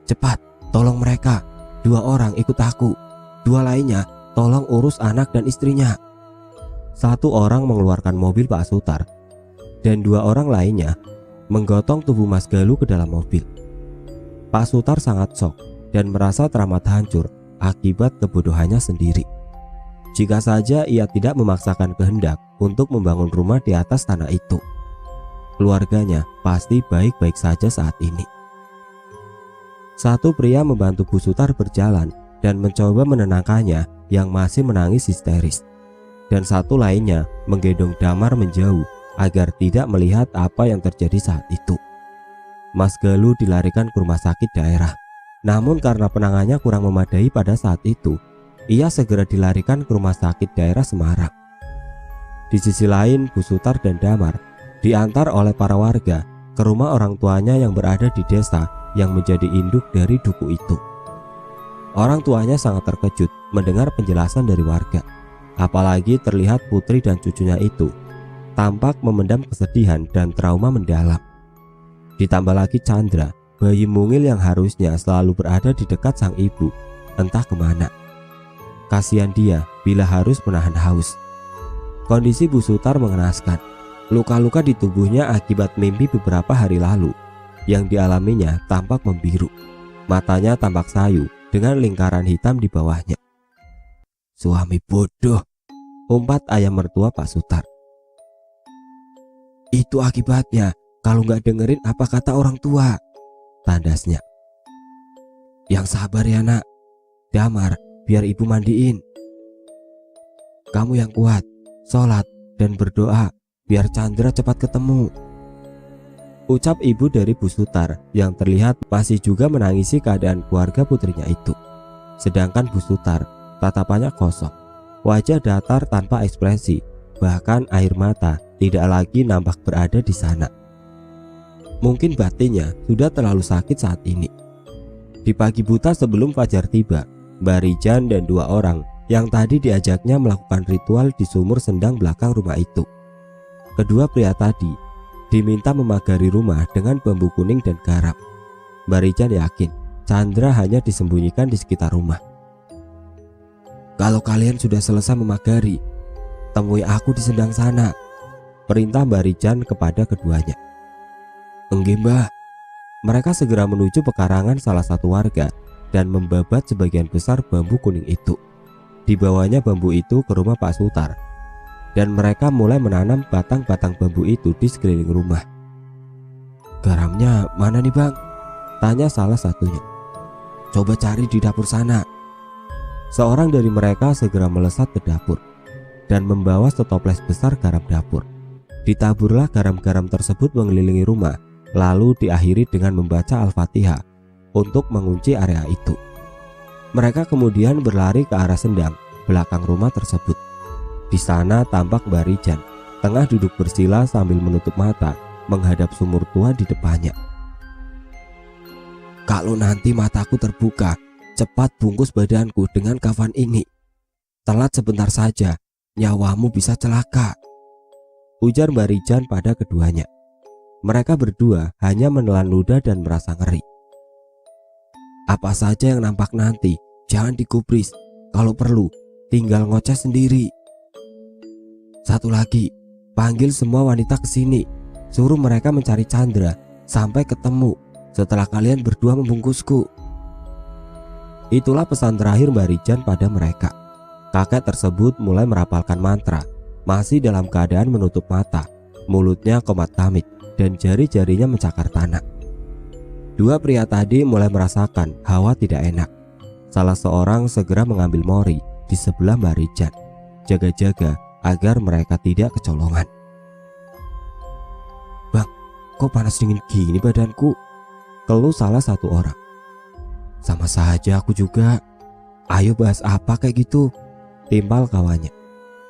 "Cepat, tolong mereka. 2 orang ikut aku. 2 lainnya tolong urus anak dan istrinya." 1 orang mengeluarkan mobil Pak Sutar dan 2 orang lainnya menggotong tubuh Mas Galuh ke dalam mobil. Pak Sutar sangat shock dan merasa teramat hancur akibat kebodohannya sendiri. Jika saja ia tidak memaksakan kehendak untuk membangun rumah di atas tanah itu, keluarganya pasti baik-baik saja saat ini. 1 pria membantu Bu Sutar berjalan dan mencoba menenangkannya yang masih menangis histeris. Dan 1 lainnya menggendong Damar menjauh agar tidak melihat apa yang terjadi saat itu. Mas Galuh dilarikan ke rumah sakit daerah. Namun karena penanganannya kurang memadai pada saat itu, ia segera dilarikan ke rumah sakit daerah Semarang. Di sisi lain, Bu Sutar dan Damar diantar oleh para warga ke rumah orang tuanya yang berada di desa yang menjadi induk dari duku itu. Orang tuanya sangat terkejut mendengar penjelasan dari warga. Apalagi terlihat putri dan cucunya itu tampak memendam kesedihan dan trauma mendalam. Ditambah lagi Chandra, bayi mungil yang harusnya selalu berada di dekat sang ibu, entah kemana. Kasihan dia bila harus menahan haus. Kondisi Bu Sutar mengenaskan. Luka-luka di tubuhnya akibat mimpi beberapa hari lalu yang dialaminya tampak membiru. Matanya tampak sayu dengan lingkaran hitam di bawahnya. "Suami bodoh," umpat ayah mertua Pak Sutar. "Itu akibatnya kalau nggak dengerin apa kata orang tua," tandasnya. "Yang sabar ya nak. Damar, biar ibu mandiin. Kamu yang kuat, sholat dan berdoa biar Chandra cepat ketemu," ucap ibu dari Bu Sutar yang terlihat masih juga menangisi keadaan keluarga putrinya itu. Sedangkan Bu Sutar tatapannya kosong, wajah datar tanpa ekspresi, bahkan air mata tidak lagi nampak berada di sana. Mungkin batinnya sudah terlalu sakit saat ini. Di pagi buta sebelum fajar tiba, Mbah Rijan dan 2 orang yang tadi diajaknya melakukan ritual di sumur sendang belakang rumah itu. Kedua pria tadi diminta memagari rumah dengan bambu kuning dan garam. Mbak Rijan yakin Chandra hanya disembunyikan di sekitar rumah. "Kalau kalian sudah selesai memagari, temui aku di sendang sana," perintah Mbak Rijan kepada keduanya. "Enggih, Mbah." Mereka segera menuju pekarangan salah satu warga dan membabat sebagian besar bambu kuning itu. Dibawanya bambu itu ke rumah Pak Sutar, dan mereka mulai menanam batang-batang bambu itu di sekeliling rumah. "Garamnya mana nih, Bang?" tanya salah satunya. "Coba cari di dapur sana." Seorang dari mereka segera melesat ke dapur dan membawa setoples besar garam dapur. Ditaburlah garam-garam tersebut mengelilingi rumah, lalu diakhiri dengan membaca Al-Fatihah untuk mengunci area itu. Mereka kemudian berlari ke arah sendang belakang rumah tersebut. Di sana tampak Mbak Rijan tengah duduk bersila sambil menutup mata menghadap sumur tua di depannya. "Kalau nanti mataku terbuka, cepat bungkus badanku dengan kafan ini. Telat sebentar saja, nyawamu bisa celaka," ujar Mbak Rijan pada keduanya. Mereka berdua hanya menelan ludah dan merasa ngeri. "Apa saja yang nampak nanti, jangan digubris. Kalau perlu, tinggal ngoceh sendiri. Satu lagi, panggil semua wanita ke sini. Suruh mereka mencari Chandra sampai ketemu setelah kalian berdua membungkusku." Itulah pesan terakhir Mbak Rijan pada mereka. Kakek tersebut mulai merapalkan mantra, masih dalam keadaan menutup mata, mulutnya komat kamit, dan jari-jarinya mencakar tanah. Dua pria tadi mulai merasakan hawa tidak enak. Salah seorang segera mengambil mori di sebelah Mbak Rijan, jaga-jaga agar mereka tidak kecolongan. "Bang, kok panas dingin gini badanku?" keluh salah satu orang. "Sama saja aku juga. Ayo bahas apa kayak gitu?" timpal kawannya.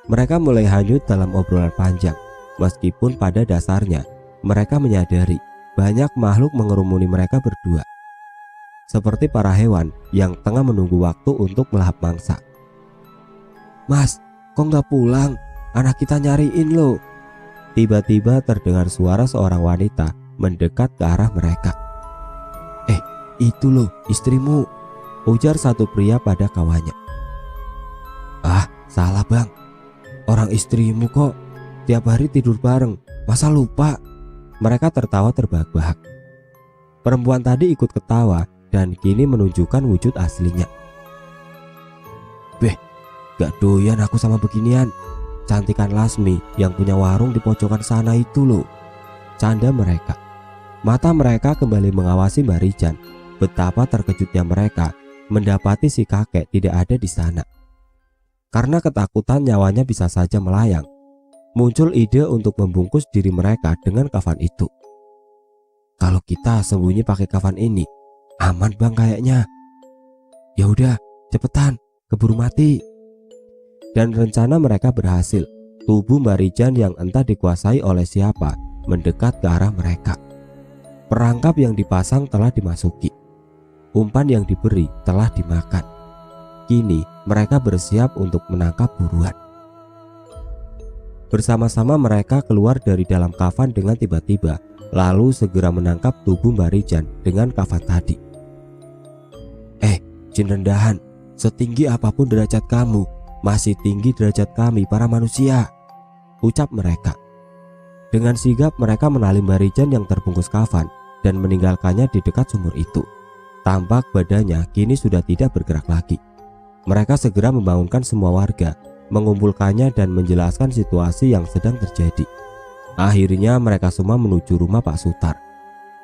Mereka mulai hanyut dalam obrolan panjang, meskipun pada dasarnya mereka menyadari banyak makhluk mengerumuni mereka berdua, seperti para hewan yang tengah menunggu waktu untuk melahap mangsa. "Mas, kok nggak pulang? Anak kita nyariin loh." Tiba-tiba terdengar suara seorang wanita mendekat ke arah mereka. "Itu loh istrimu," ujar satu pria pada kawannya. "Ah, salah bang. Orang istrimu kok. Tiap hari tidur bareng. Masa lupa?" Mereka tertawa terbahak-bahak. Perempuan tadi ikut ketawa dan kini menunjukkan wujud aslinya. "Beh, gak doyan aku sama beginian. Cantikan Lasmi yang punya warung di pojokan sana itu loh," canda mereka. Mata mereka kembali mengawasi Mbak Rijan. Betapa terkejutnya mereka mendapati si kakek tidak ada di sana. Karena ketakutan nyawanya bisa saja melayang, muncul ide untuk membungkus diri mereka dengan kafan itu. "Kalau kita sembunyi pakai kafan ini, aman bang kayaknya. Ya udah, cepetan, keburu mati." Dan rencana mereka berhasil. Tubuh Mbak Rijan yang entah dikuasai oleh siapa mendekat ke arah mereka. Perangkap yang dipasang telah dimasuki. Umpan yang diberi telah dimakan. Kini mereka bersiap untuk menangkap buruan. Bersama-sama mereka keluar dari dalam kafan dengan tiba-tiba, lalu segera menangkap tubuh Mbak Rijan dengan kafan tadi. Jin rendahan, setinggi apapun derajat kamu, masih tinggi derajat kami para manusia," ucap mereka. Dengan sigap mereka menali Mbak Rijan yang terbungkus kafan dan meninggalkannya di dekat sumur itu. Tampak badannya kini sudah tidak bergerak lagi. Mereka segera membangunkan semua warga, mengumpulkannya dan menjelaskan situasi yang sedang terjadi. Akhirnya mereka semua menuju rumah Pak Sutar.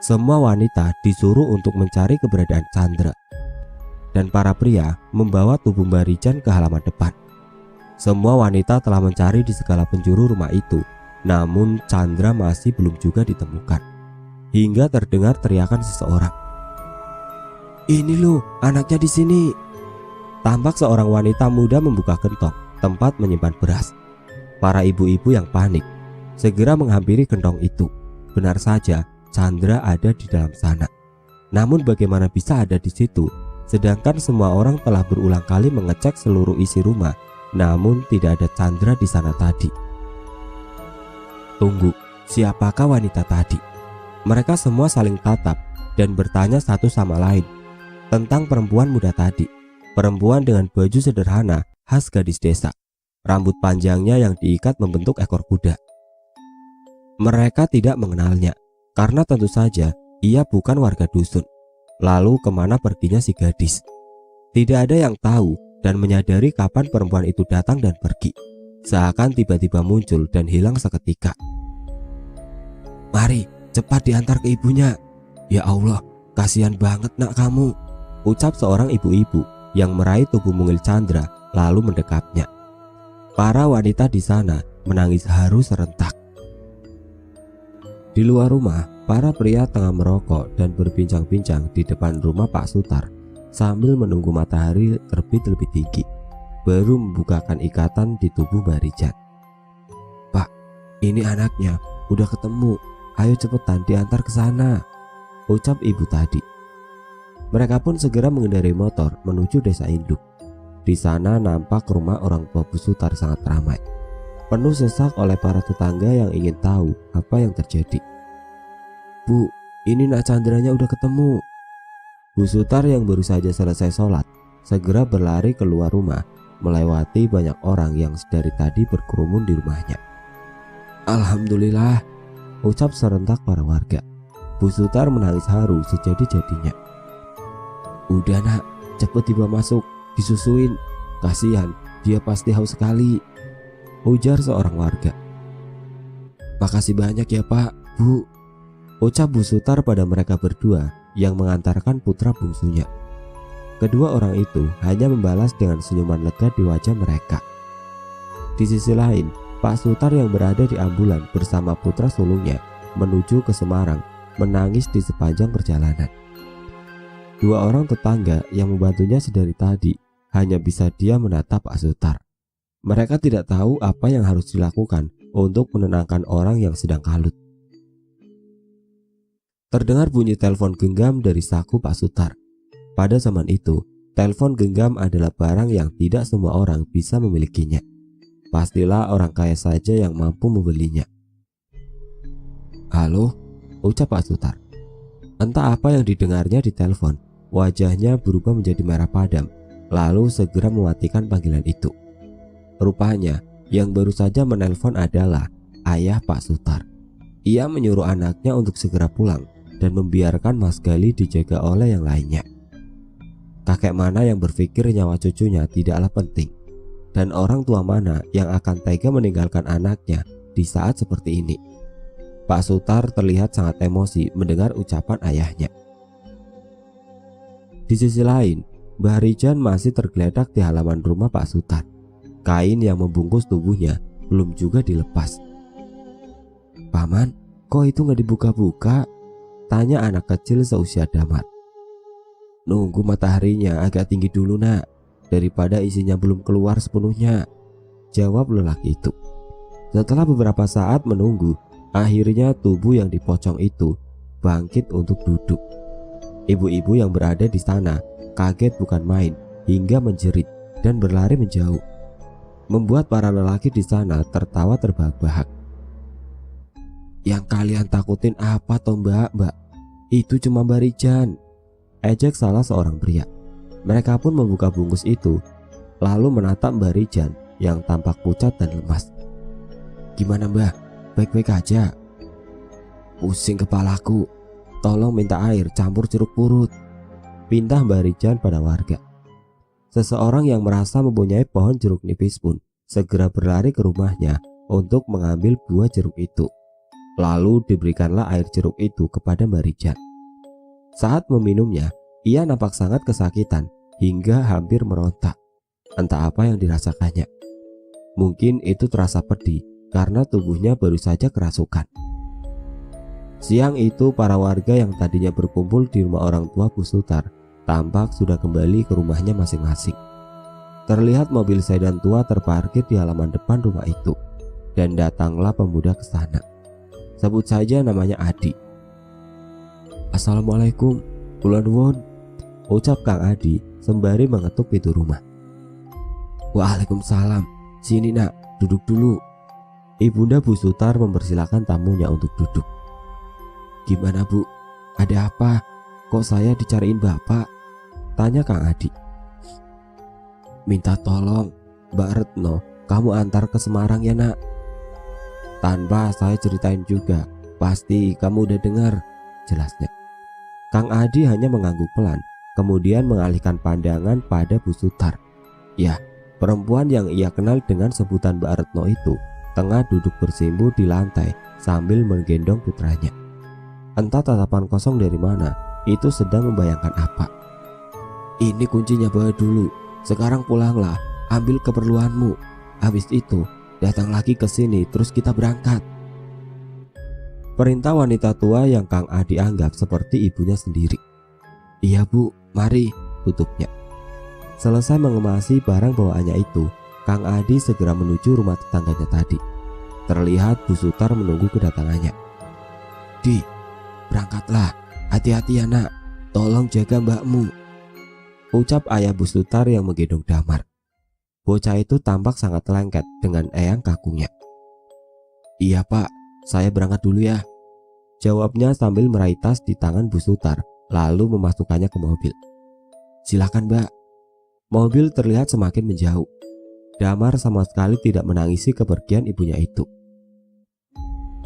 Semua wanita disuruh untuk mencari keberadaan Chandra, dan para pria membawa tubuh Mbak Rijan ke halaman depan. Semua wanita telah mencari di segala penjuru rumah itu, namun Chandra masih belum juga ditemukan. Hingga terdengar teriakan seseorang. "Ini loh, anaknya di sini." Tampak seorang wanita muda membuka gentong tempat menyimpan beras. Para ibu-ibu yang panik segera menghampiri gentong itu. Benar saja, Chandra ada di dalam sana. Namun bagaimana bisa ada di situ, sedangkan semua orang telah berulang kali mengecek seluruh isi rumah, namun tidak ada Chandra di sana tadi. "Tunggu, siapakah wanita tadi. Mereka semua saling tatap dan bertanya satu sama lain tentang perempuan muda tadi. Perempuan dengan baju sederhana khas gadis desa, rambut panjangnya yang diikat membentuk ekor kuda. Mereka tidak mengenalnya karena tentu saja ia bukan warga dusun. Lalu kemana perginya si gadis? Tidak ada yang tahu dan menyadari kapan perempuan itu datang dan pergi. Seakan tiba-tiba muncul dan hilang seketika. "Mari, cepat diantar ke ibunya." "Ya Allah, kasihan banget nak kamu," ucap seorang ibu-ibu yang meraih tubuh mungil Chandra lalu mendekapnya. Para wanita di sana menangis haru serentak. Di luar rumah, para pria tengah merokok dan berbincang-bincang di depan rumah Pak Sutar sambil menunggu matahari terbit lebih tinggi, baru membukakan ikatan di tubuh Mbak Rijat. "Pak, ini anaknya udah ketemu, ayo cepetan diantar ke sana," ucap ibu tadi. Mereka pun segera mengendarai motor menuju desa induk. Di sana nampak rumah orang tua Bu Sutar sangat ramai, penuh sesak oleh para tetangga yang ingin tahu apa yang terjadi. "Bu, ini nak Chandranya udah ketemu." Bu Sutar yang baru saja selesai sholat segera berlari keluar rumah, melewati banyak orang yang dari tadi berkerumun di rumahnya. "Alhamdulillah," ucap serentak para warga. Bu Sutar menangis haru sejadi-jadinya. "Udah nak, cepet dibawa masuk, disusuin. Kasihan, dia pasti haus sekali," ujar seorang warga. "Makasih banyak ya Pak, Bu," ucap Bu Sutar pada mereka berdua yang mengantarkan putra bungsunya. Kedua orang itu hanya membalas dengan senyuman lega di wajah mereka. Di sisi lain, Pak Sutar yang berada di ambulan bersama putra sulungnya menuju ke Semarang menangis di sepanjang perjalanan. Dua orang tetangga yang membantunya sedari tadi hanya bisa diam menatap Pak Sutar. Mereka tidak tahu apa yang harus dilakukan untuk menenangkan orang yang sedang kalut. Terdengar bunyi telepon genggam dari saku Pak Sutar. Pada zaman itu, telepon genggam adalah barang yang tidak semua orang bisa memilikinya. Pastilah orang kaya saja yang mampu membelinya. "Halo," ucap Pak Sutar. Entah apa yang didengarnya di telepon, wajahnya berubah menjadi merah padam, lalu segera mematikan panggilan itu. Rupanya yang baru saja menelpon adalah ayah Pak Sutar. Ia menyuruh anaknya untuk segera pulang dan membiarkan Mas Gali dijaga oleh yang lainnya. Kakek mana yang berpikir nyawa cucunya tidaklah penting, dan orang tua mana yang akan tega meninggalkan anaknya di saat seperti ini. Pak Sutar terlihat sangat emosi mendengar ucapan ayahnya. Di sisi lain, Mbah Rijan masih tergeletak di halaman rumah Pak Sutar. Kain yang membungkus tubuhnya belum juga dilepas. "Paman, kok itu nggak dibuka-buka?" tanya anak kecil seusia Damar. "Nunggu mataharinya agak tinggi dulu nak, daripada isinya belum keluar sepenuhnya," jawab lelaki itu. Setelah beberapa saat menunggu, akhirnya tubuh yang dipocong itu bangkit untuk duduk. Ibu-ibu yang berada di sana kaget bukan main hingga menjerit dan berlari menjauh, membuat para lelaki di sana tertawa terbahak-bahak. "Yang kalian takutin apa toh mbak? Itu cuma Mbak Rijan," ejek salah seorang pria. Mereka pun membuka bungkus itu lalu menatap Mbak Rijan yang tampak pucat dan lemas. "Gimana mbak? Baik-baik aja?" "Pusing kepalaku, tolong minta air campur jeruk purut," pinta Mbak Rijan pada warga. Seseorang yang merasa mempunyai pohon jeruk nipis pun segera berlari ke rumahnya untuk mengambil buah jeruk itu. Lalu diberikanlah air jeruk itu kepada Mbak Rijan. Saat meminumnya, ia nampak sangat kesakitan hingga hampir merontak. Entah apa yang dirasakannya. Mungkin itu terasa pedih karena tubuhnya baru saja kerasukan. Siang itu para warga yang tadinya berkumpul di rumah orang tua Bu Sutar tampak sudah kembali ke rumahnya masing-masing. Terlihat mobil sedan tua terparkir di halaman depan rumah itu, dan datanglah pemuda ke sana. Sebut saja namanya Adi. "Assalamualaikum, kula nuwun," ucap Kang Adi sembari mengetuk pintu rumah. "Waalaikumsalam, sini nak, duduk dulu." Ibunda Bu Sutar mempersilahkan tamunya untuk duduk. "Gimana Bu? Ada apa? Kok saya dicariin Bapak?" tanya Kang Adi. "Minta tolong, Mbak Retno, kamu antar ke Semarang ya Nak." "Tanpa saya ceritain juga, pasti kamu udah dengar," jelasnya. Kang Adi hanya mengangguk pelan, kemudian mengalihkan pandangan pada Bu Sutar. Ya, perempuan yang ia kenal dengan sebutan Mbak Retno itu tengah duduk bersimpuh di lantai sambil menggendong putranya. Entah tatapan kosong dari mana itu sedang membayangkan apa. "Ini kuncinya, bawa dulu. Sekarang pulanglah, ambil keperluanmu. Habis itu datang lagi ke sini, terus kita berangkat." Perintah wanita tua yang Kang Adi anggap seperti ibunya sendiri. "Iya Bu, mari," tutupnya. Selesai mengemasi barang bawaannya itu, Kang Adi segera menuju rumah tetangganya tadi. Terlihat Bu Sutar menunggu kedatangannya. "Di, berangkatlah, hati-hati ya Nak, tolong jaga mbakmu," ucap ayah Bu Sutar yang menggendong Damar. Bocah itu tampak sangat lengket dengan eyang kakunya. "Iya Pak, saya berangkat dulu ya," jawabnya sambil meraih tas di tangan Bu Sutar lalu memasukkannya ke mobil. "Silakan Mbak." Mobil terlihat semakin menjauh. Damar sama sekali tidak menangisi kepergian ibunya itu.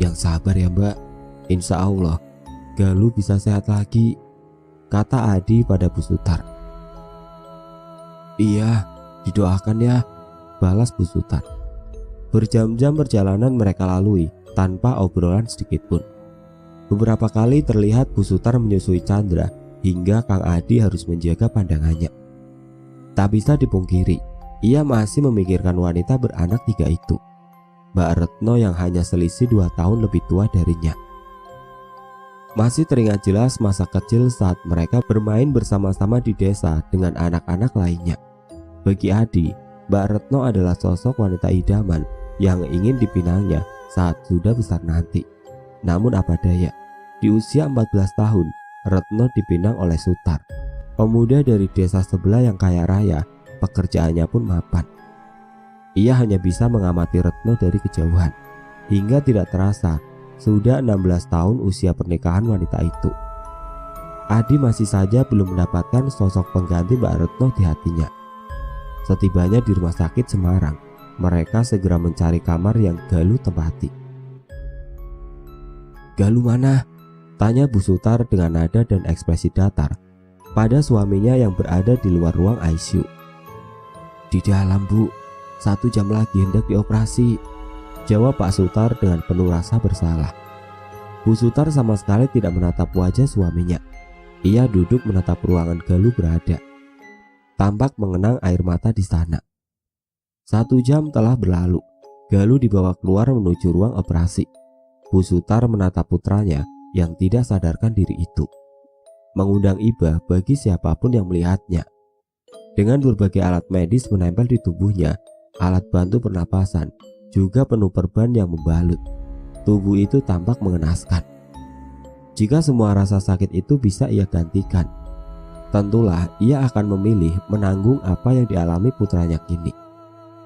"Yang sabar ya Mbak, insya Allah Galuh bisa sehat lagi," kata Adi pada Bu Sutar. "Iya, didoakan ya," balas Bu Sutar. Berjam-jam perjalanan mereka lalui tanpa obrolan sedikit pun. Beberapa kali terlihat Bu Sutar menyusui Chandra hingga Kang Adi harus menjaga pandangannya. Tak bisa dipungkiri, ia masih memikirkan wanita beranak 3 itu, Mbak Retno yang hanya selisih 2 tahun lebih tua darinya. Masih teringat jelas masa kecil saat mereka bermain bersama-sama di desa dengan anak-anak lainnya. Bagi Adi, Mbak Retno adalah sosok wanita idaman yang ingin dipinangnya saat sudah besar nanti. Namun apa daya, di usia 14 tahun, Retno dipinang oleh Sutar, pemuda dari desa sebelah yang kaya raya. Pekerjaannya pun mapan. Ia hanya bisa mengamati Retno dari kejauhan. Hingga tidak terasa sudah 16 tahun usia pernikahan wanita itu. Adi masih saja belum mendapatkan sosok pengganti Mbak Retno di hatinya. Setibanya di rumah sakit Semarang, mereka segera mencari kamar yang Galuh tempati. "Galuh mana?" tanya Bu Sutar dengan nada dan ekspresi datar pada suaminya yang berada di luar ruang ICU. "Di dalam Bu, 1 jam lagi hendak dioperasi," jawab Pak Sutar dengan penuh rasa bersalah. Bu Sutar sama sekali tidak menatap wajah suaminya. Ia duduk menatap ruangan Galuh berada. Tampak mengenang air mata di sana. 1 jam telah berlalu. Galuh dibawa keluar menuju ruang operasi. Bu Sutar menatap putranya yang tidak sadarkan diri itu. Mengundang iba bagi siapapun yang melihatnya. Dengan berbagai alat medis menempel di tubuhnya, alat bantu pernapasan, juga penuh perban yang membalut. Tubuh itu tampak mengenaskan. Jika semua rasa sakit itu bisa ia gantikan, tentulah ia akan memilih menanggung apa yang dialami putranya kini.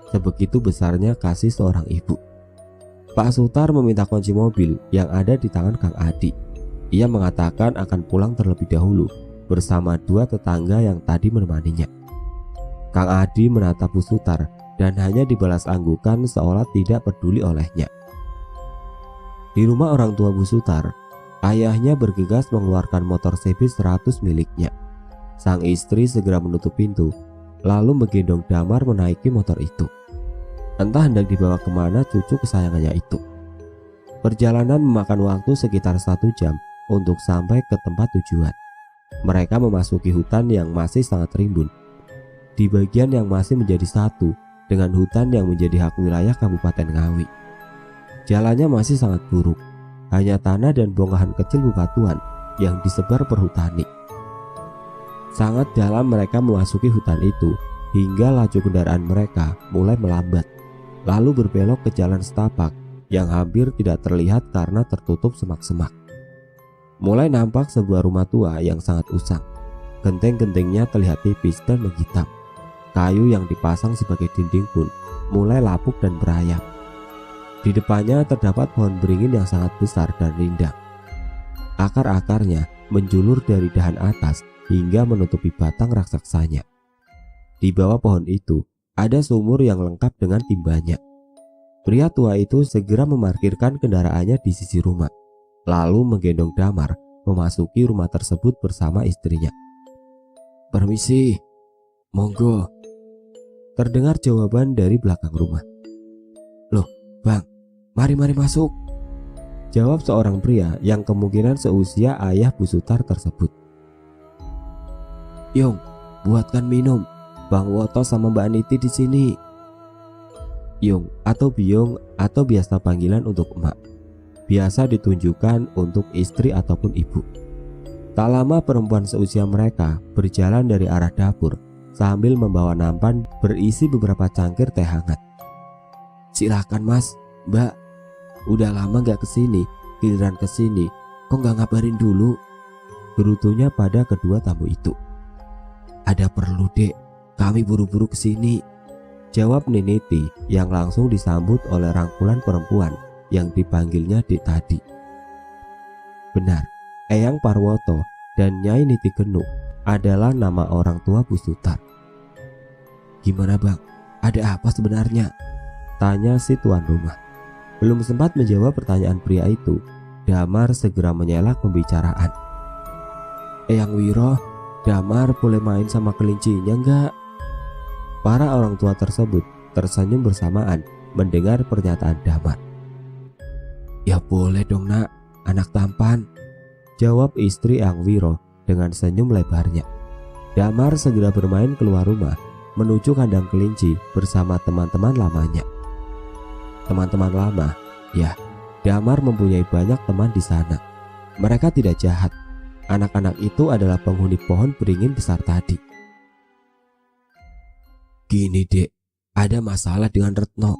Sebegitu besarnya kasih seorang ibu. Pak Sutar meminta kunci mobil yang ada di tangan Kang Adi. Ia mengatakan akan pulang terlebih dahulu bersama 2 tetangga yang tadi menemaninya. Kang Adi menatap Bu Sutar dan hanya dibalas anggukan seolah tidak peduli olehnya. Di rumah orang tua Bu Sutar, ayahnya bergegas mengeluarkan motor CB 100 miliknya. Sang istri segera menutup pintu, lalu menggendong Damar menaiki motor itu. Entah hendak dibawa kemana cucu kesayangannya itu. Perjalanan memakan waktu sekitar 1 jam untuk sampai ke tempat tujuan. Mereka memasuki hutan yang masih sangat rimbun. Di bagian yang masih menjadi satu dengan hutan yang menjadi hak wilayah Kabupaten Ngawi. Jalannya masih sangat buruk, hanya tanah dan bongkahan kecil bebatuan yang disebar perhutani. Sangat dalam mereka memasuki hutan itu hingga laju kendaraan mereka mulai melambat, lalu berbelok ke jalan setapak yang hampir tidak terlihat karena tertutup semak-semak. Mulai nampak sebuah rumah tua yang sangat usang. Genteng-gentengnya terlihat tipis dan menghitam. Kayu yang dipasang sebagai dinding pun mulai lapuk dan berayap. Di depannya terdapat pohon beringin yang sangat besar dan rindang. Akar-akarnya menjulur dari dahan atas hingga menutupi batang raksasanya. Di bawah pohon itu ada sumur yang lengkap dengan timbanya. Pria tua itu segera memarkirkan kendaraannya di sisi rumah, lalu menggendong Damar memasuki rumah tersebut bersama istrinya. "Permisi, monggo," terdengar jawaban dari belakang rumah. "Loh, Bang, mari masuk," jawab seorang pria yang kemungkinan seusia ayah Bu Sutar tersebut. "Yung, buatkan minum. Bang Woto sama Mbak Niti di sini." Yung atau Biung atau biasa panggilan untuk emak, biasa ditunjukkan untuk istri ataupun ibu. Tak lama perempuan seusia mereka berjalan dari arah dapur sambil membawa nampan berisi beberapa cangkir teh hangat. "Silakan Mas, Mbak. Udah lama gak kesini, giliran kesini kok gak ngabarin dulu?" gerutunya pada kedua tamu itu. "Ada perlu, Dek, kami buru-buru kesini," jawab Niniti yang langsung disambut oleh rangkulan perempuan yang dipanggilnya Dek tadi. Benar, Eyang Parwoto dan Nyai Niti Genuk adalah nama orang tua Bu Sutar. "Gimana Bang, ada apa sebenarnya?" tanya si tuan rumah. Belum sempat menjawab pertanyaan pria itu, Damar segera menyela pembicaraan. "Eyang Wiro, Damar boleh main sama kelincinya enggak?" Para orang tua tersebut tersenyum bersamaan mendengar pernyataan Damar. "Ya boleh dong nak, anak tampan," jawab istri Eyang Wiro dengan senyum lebarnya. Damar segera bermain keluar rumah menuju kandang kelinci bersama teman-teman lamanya. Teman-teman lama, ya, Damar mempunyai banyak teman di sana. Mereka tidak jahat. Anak-anak itu adalah penghuni pohon beringin besar tadi. "Gini Dek, ada masalah dengan Retno.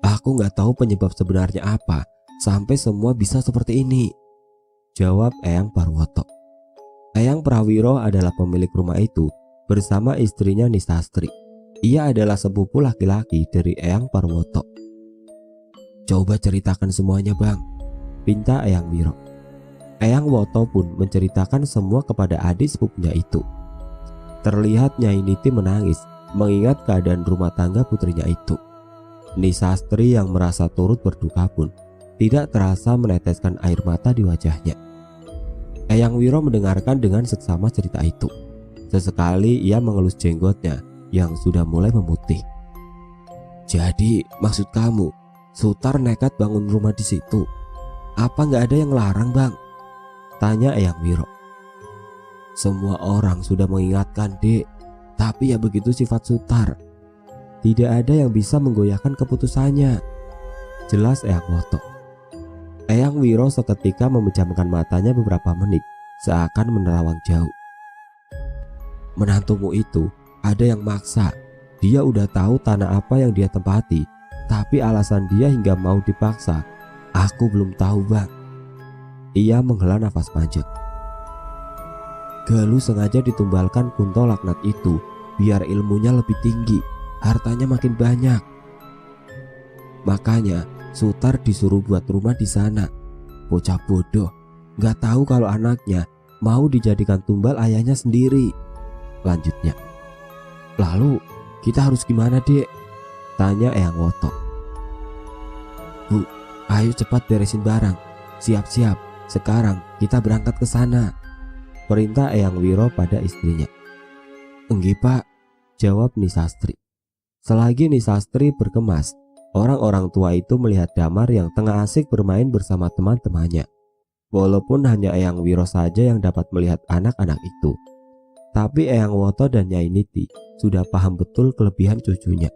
Aku nggak tahu penyebab sebenarnya apa sampai semua bisa seperti ini," jawab Eyang Parwoto. Eyang Prawiro adalah pemilik rumah itu bersama istrinya Nisastri. Ia adalah sepupu laki-laki dari Eyang Parwoto. "Coba ceritakan semuanya Bang," pinta Eyang Wiro. Eyang Woto pun menceritakan semua kepada adik sepupunya itu. Terlihat Nyai Niti menangis mengingat keadaan rumah tangga putrinya itu. Nisastri yang merasa turut berduka pun tidak terasa meneteskan air mata di wajahnya. Eyang Wiro mendengarkan dengan seksama cerita itu. Sesekali ia mengelus jenggotnya yang sudah mulai memutih. "Jadi maksud kamu, Sutar nekat bangun rumah di situ? Apa nggak ada yang larang Bang?" tanya Eyang Wiro. "Semua orang sudah mengingatkan Dek, tapi ya begitu sifat Sutar. Tidak ada yang bisa menggoyahkan keputusannya," jelas Eyang Woto. Eyang Wiro seketika memejamkan matanya beberapa menit seakan menerawang jauh. "Menantumu itu ada yang maksa. Dia udah tahu tanah apa yang dia tempati, tapi alasan dia hingga mau dipaksa aku belum tahu Bang." Ia menghela nafas panjang. "Galuh sengaja ditumbalkan Kunto Laknat itu biar ilmunya lebih tinggi, hartanya makin banyak. Makanya Sutar disuruh buat rumah di sana. Bocah bodoh, nggak tahu kalau anaknya mau dijadikan tumbal ayahnya sendiri," lanjutnya. "Lalu kita harus gimana Dek?" tanya Eyang Woto. "Bu, ayo cepat beresin barang. Siap-siap, sekarang kita berangkat ke sana," perintah Eyang Wiro pada istrinya. "Enggih Pak," jawab Nisastri. Selagi Nisastri berkemas, orang-orang tua itu melihat Damar yang tengah asik bermain bersama teman-temannya. Walaupun hanya Eyang Wiro saja yang dapat melihat anak-anak itu, tapi Eyang Woto dan Nyai Niti sudah paham betul kelebihan cucunya.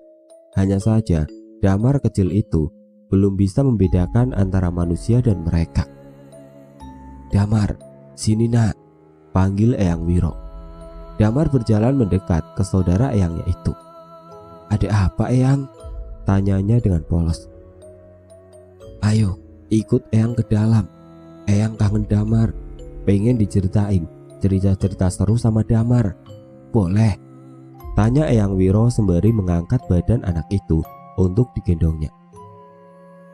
Hanya saja Damar kecil itu belum bisa membedakan antara manusia dan mereka. "Damar, sini nak," panggil Eyang Wiro. Damar berjalan mendekat ke saudara Eyangnya itu. "Ada apa Eyang?" tanyanya dengan polos. "Ayo ikut Eyang ke dalam. Eyang kangen Damar, pengen diceritain cerita-cerita seru sama Damar. Boleh?" tanya Eyang Wiro sembari mengangkat badan anak itu untuk digendongnya.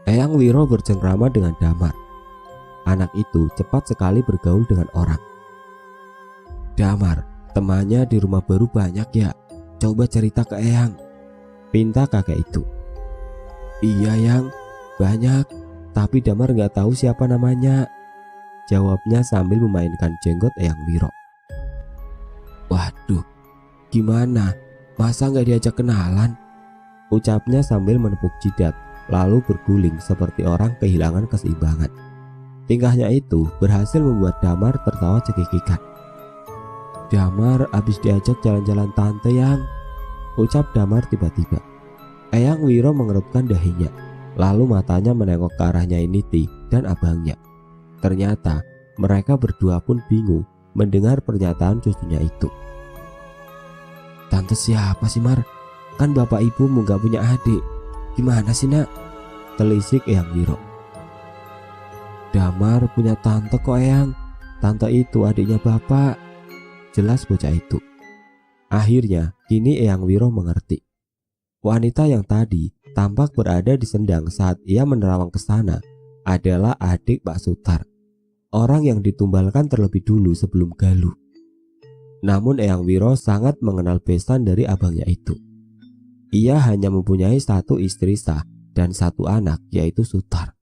Eyang Wiro bercengkrama dengan Damar. Anak itu cepat sekali bergaul dengan orang. "Damar, temannya di rumah baru banyak ya? Coba cerita ke Eyang," pinta kakek itu. "Iya Yang, banyak, tapi Damar gak tahu siapa namanya," jawabnya sambil memainkan jenggot Eyang Wiro. "Waduh, gimana? Masa gak diajak kenalan?" ucapnya sambil menepuk jidat, lalu berguling seperti orang kehilangan keseimbangan. Tingkahnya itu berhasil membuat Damar tertawa cekikikan. "Damar abis diajak jalan-jalan tante Yang," ucap Damar tiba-tiba. Eyang Wiro mengerutkan dahinya, lalu matanya menengok ke arahnya Niti dan abangnya. Ternyata mereka berdua pun bingung mendengar pernyataan cucunya itu. "Tante siapa sih Mar? Kan bapak ibumu gak punya adik. Gimana sih nak?" telisik Eyang Wiro. "Damar punya tante kok Eyang. Tante itu adiknya bapak," jelas bocah itu. Akhirnya kini Eyang Wiro mengerti. Wanita yang tadi tampak berada di sendang saat ia menerawang ke sana adalah adik Pak Sutar, orang yang ditumbalkan terlebih dulu sebelum Galuh. Namun Eyang Wiro sangat mengenal besan dari abangnya itu. Ia hanya mempunyai satu istri sah dan satu anak, yaitu Sutar.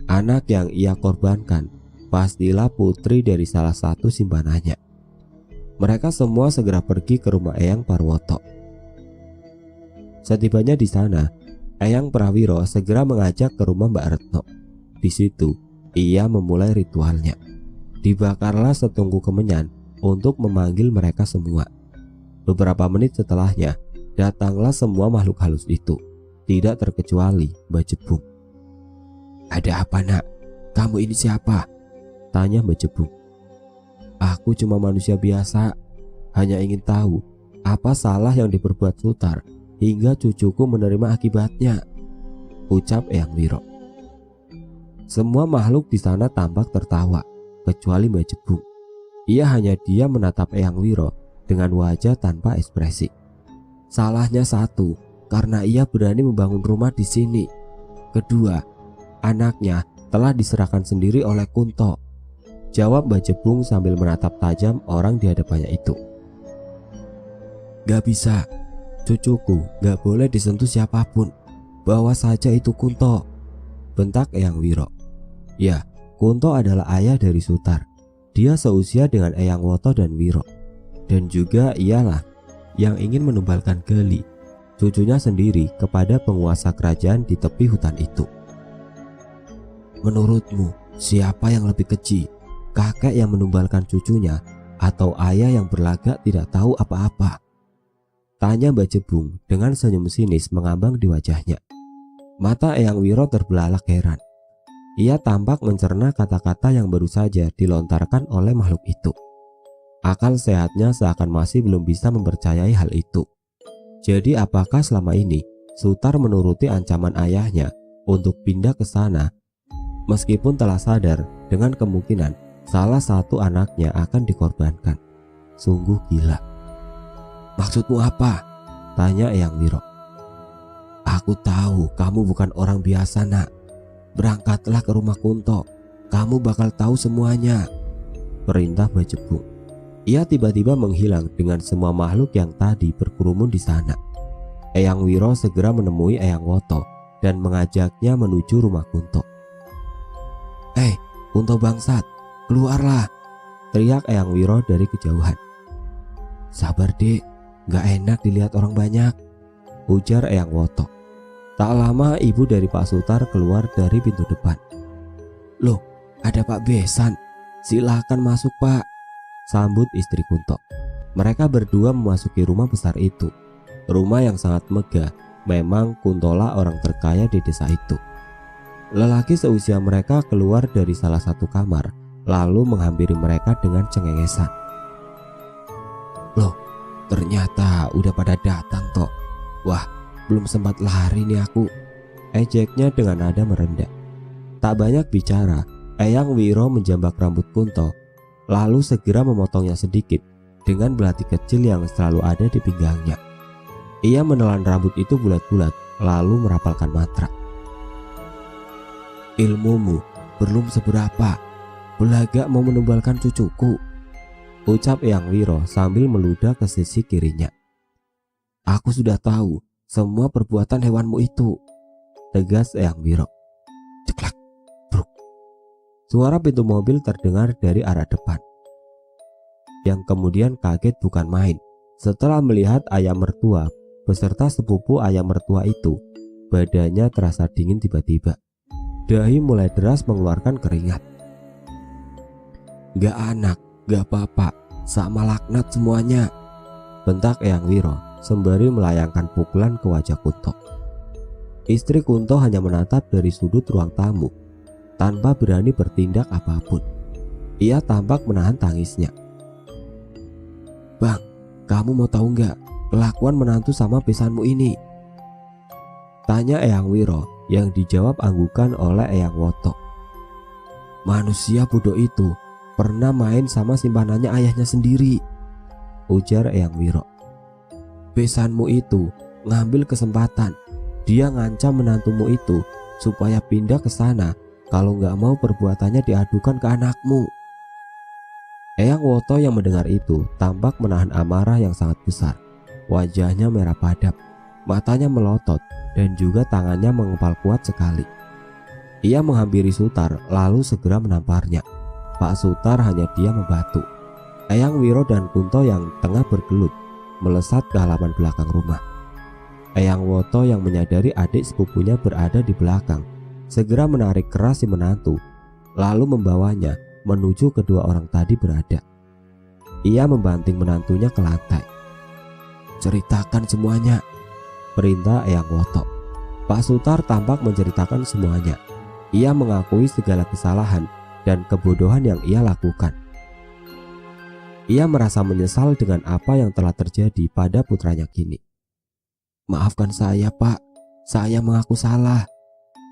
Anak yang ia korbankan pastilah putri dari salah satu simpanannya. Mereka semua segera pergi ke rumah Eyang Parwoto. Setibanya di sana, Eyang Prawiro segera mengajak ke rumah Mbak Retno. Di situ, ia memulai ritualnya. Dibakarlah setungku kemenyan untuk memanggil mereka semua. Beberapa menit setelahnya, datanglah semua makhluk halus itu, tidak terkecuali Mbak Jebung. "Ada apa nak? Kamu ini siapa?" tanya Mbak Jebung. "Aku cuma manusia biasa, hanya ingin tahu apa salah yang diperbuat Sutar hingga cucuku menerima akibatnya," ucap Eyang Wiro. Semua makhluk di sana tampak tertawa, kecuali Mbak Jebung. Ia hanya diam menatap Eyang Wiro dengan wajah tanpa ekspresi. "Salahnya satu, karena ia berani membangun rumah di sini. Kedua, anaknya telah diserahkan sendiri oleh Kunto," jawab Mbak Jebung sambil menatap tajam orang di hadapannya itu. "Gak bisa, cucuku gak boleh disentuh siapapun. Bawa saja itu Kunto," bentak Eyang Wiro. Ya, Kunto adalah ayah dari Sutar. Dia seusia dengan Eyang Woto dan Wiro. Dan juga ialah yang ingin menumbalkan Gali, cucunya sendiri, kepada penguasa kerajaan di tepi hutan itu. "Menurutmu, siapa yang lebih keji? Kakek yang menumbalkan cucunya atau ayah yang berlagak tidak tahu apa-apa?" tanya Mbak Jebung dengan senyum sinis mengambang di wajahnya. Mata Eyang Wiro terbelalak heran. Ia tampak mencerna kata-kata yang baru saja dilontarkan oleh makhluk itu. Akal sehatnya seakan masih belum bisa mempercayai hal itu. Jadi apakah selama ini Sutar menuruti ancaman ayahnya untuk pindah ke sana, meskipun telah sadar dengan kemungkinan salah satu anaknya akan dikorbankan? Sungguh gila. "Maksudmu apa?" tanya Eyang Wiro. "Aku tahu kamu bukan orang biasa nak. Berangkatlah ke rumah Kunto, kamu bakal tahu semuanya," perintah Mbak Jebung. Ia tiba-tiba menghilang dengan semua makhluk yang tadi berkerumun di sana. Eyang Wiro segera menemui Eyang Woto dan mengajaknya menuju rumah Kunto. Kunto bangsat, keluarlah!" teriak Eyang Wiro dari kejauhan. "Sabar dek, gak enak dilihat orang banyak," ujar Eyang Woto. Tak lama ibu dari Pak Sutar keluar dari pintu depan. "Loh, ada Pak Besan. Silakan masuk Pak," sambut istri Kunto. Mereka berdua memasuki rumah besar itu. Rumah yang sangat megah. Memang Kuntola orang terkaya di desa itu. Lelaki seusia mereka keluar dari salah satu kamar, lalu menghampiri mereka dengan cengengesan. "Loh, ternyata udah pada datang toh. Wah, belum sempat lari nih aku," ejeknya dengan nada merendah. Tak banyak bicara, Eyang Wiro menjambak rambut Kunto, lalu segera memotongnya sedikit dengan belati kecil yang selalu ada di pinggangnya. Ia menelan rambut itu bulat-bulat, lalu merapalkan mantra. Ilmumu belum seberapa, belaga mau menumbalkan cucuku, ucap Eyang Wiro sambil meludah ke sisi kirinya. Aku sudah tahu semua perbuatan hewanmu itu, tegas Eyang Wiro. Ceklak, bruk. Suara pintu mobil terdengar dari arah depan. Yang kemudian kaget bukan main setelah melihat ayah mertua beserta sepupu ayah mertua itu. Badannya terasa dingin tiba-tiba. Dahi mulai deras mengeluarkan keringat. Gak anak, gak bapak, sama laknat semuanya, bentak Eyang Wiro sembari melayangkan pukulan ke wajah Kunto. Istri Kunto hanya menatap dari sudut ruang tamu tanpa berani bertindak apapun. Ia tampak menahan tangisnya. Bang, kamu mau tahu nggak kelakuan menantu sama besanmu ini? Tanya Eyang Wiro yang dijawab anggukan oleh Eyang Woto. Manusia bodoh itu pernah main sama simpanannya ayahnya sendiri, ujar Eyang Wiro. Besanmu itu ngambil kesempatan. Dia ngancam menantumu itu supaya pindah ke sana kalau nggak mau perbuatannya diadukan ke anakmu. Eyang Woto yang mendengar itu tampak menahan amarah yang sangat besar. Wajahnya merah padam, matanya melotot, dan juga tangannya mengepal kuat sekali. Ia menghampiri Sutar lalu segera menamparnya. Pak Sutar hanya diam membatu. Eyang Wiro dan Kunto yang tengah bergelut melesat ke halaman belakang rumah. Eyang Woto yang menyadari adik sepupunya berada di belakang segera menarik keras si menantu lalu membawanya menuju kedua orang tadi berada. Ia membanting menantunya ke lantai. Ceritakan semuanya, perintah Eyang Woto. Pak Sutar tampak menceritakan semuanya. Ia mengakui segala kesalahan dan kebodohan yang ia lakukan. Ia merasa menyesal dengan apa yang telah terjadi pada putranya kini. Maafkan saya, Pak, saya mengaku salah,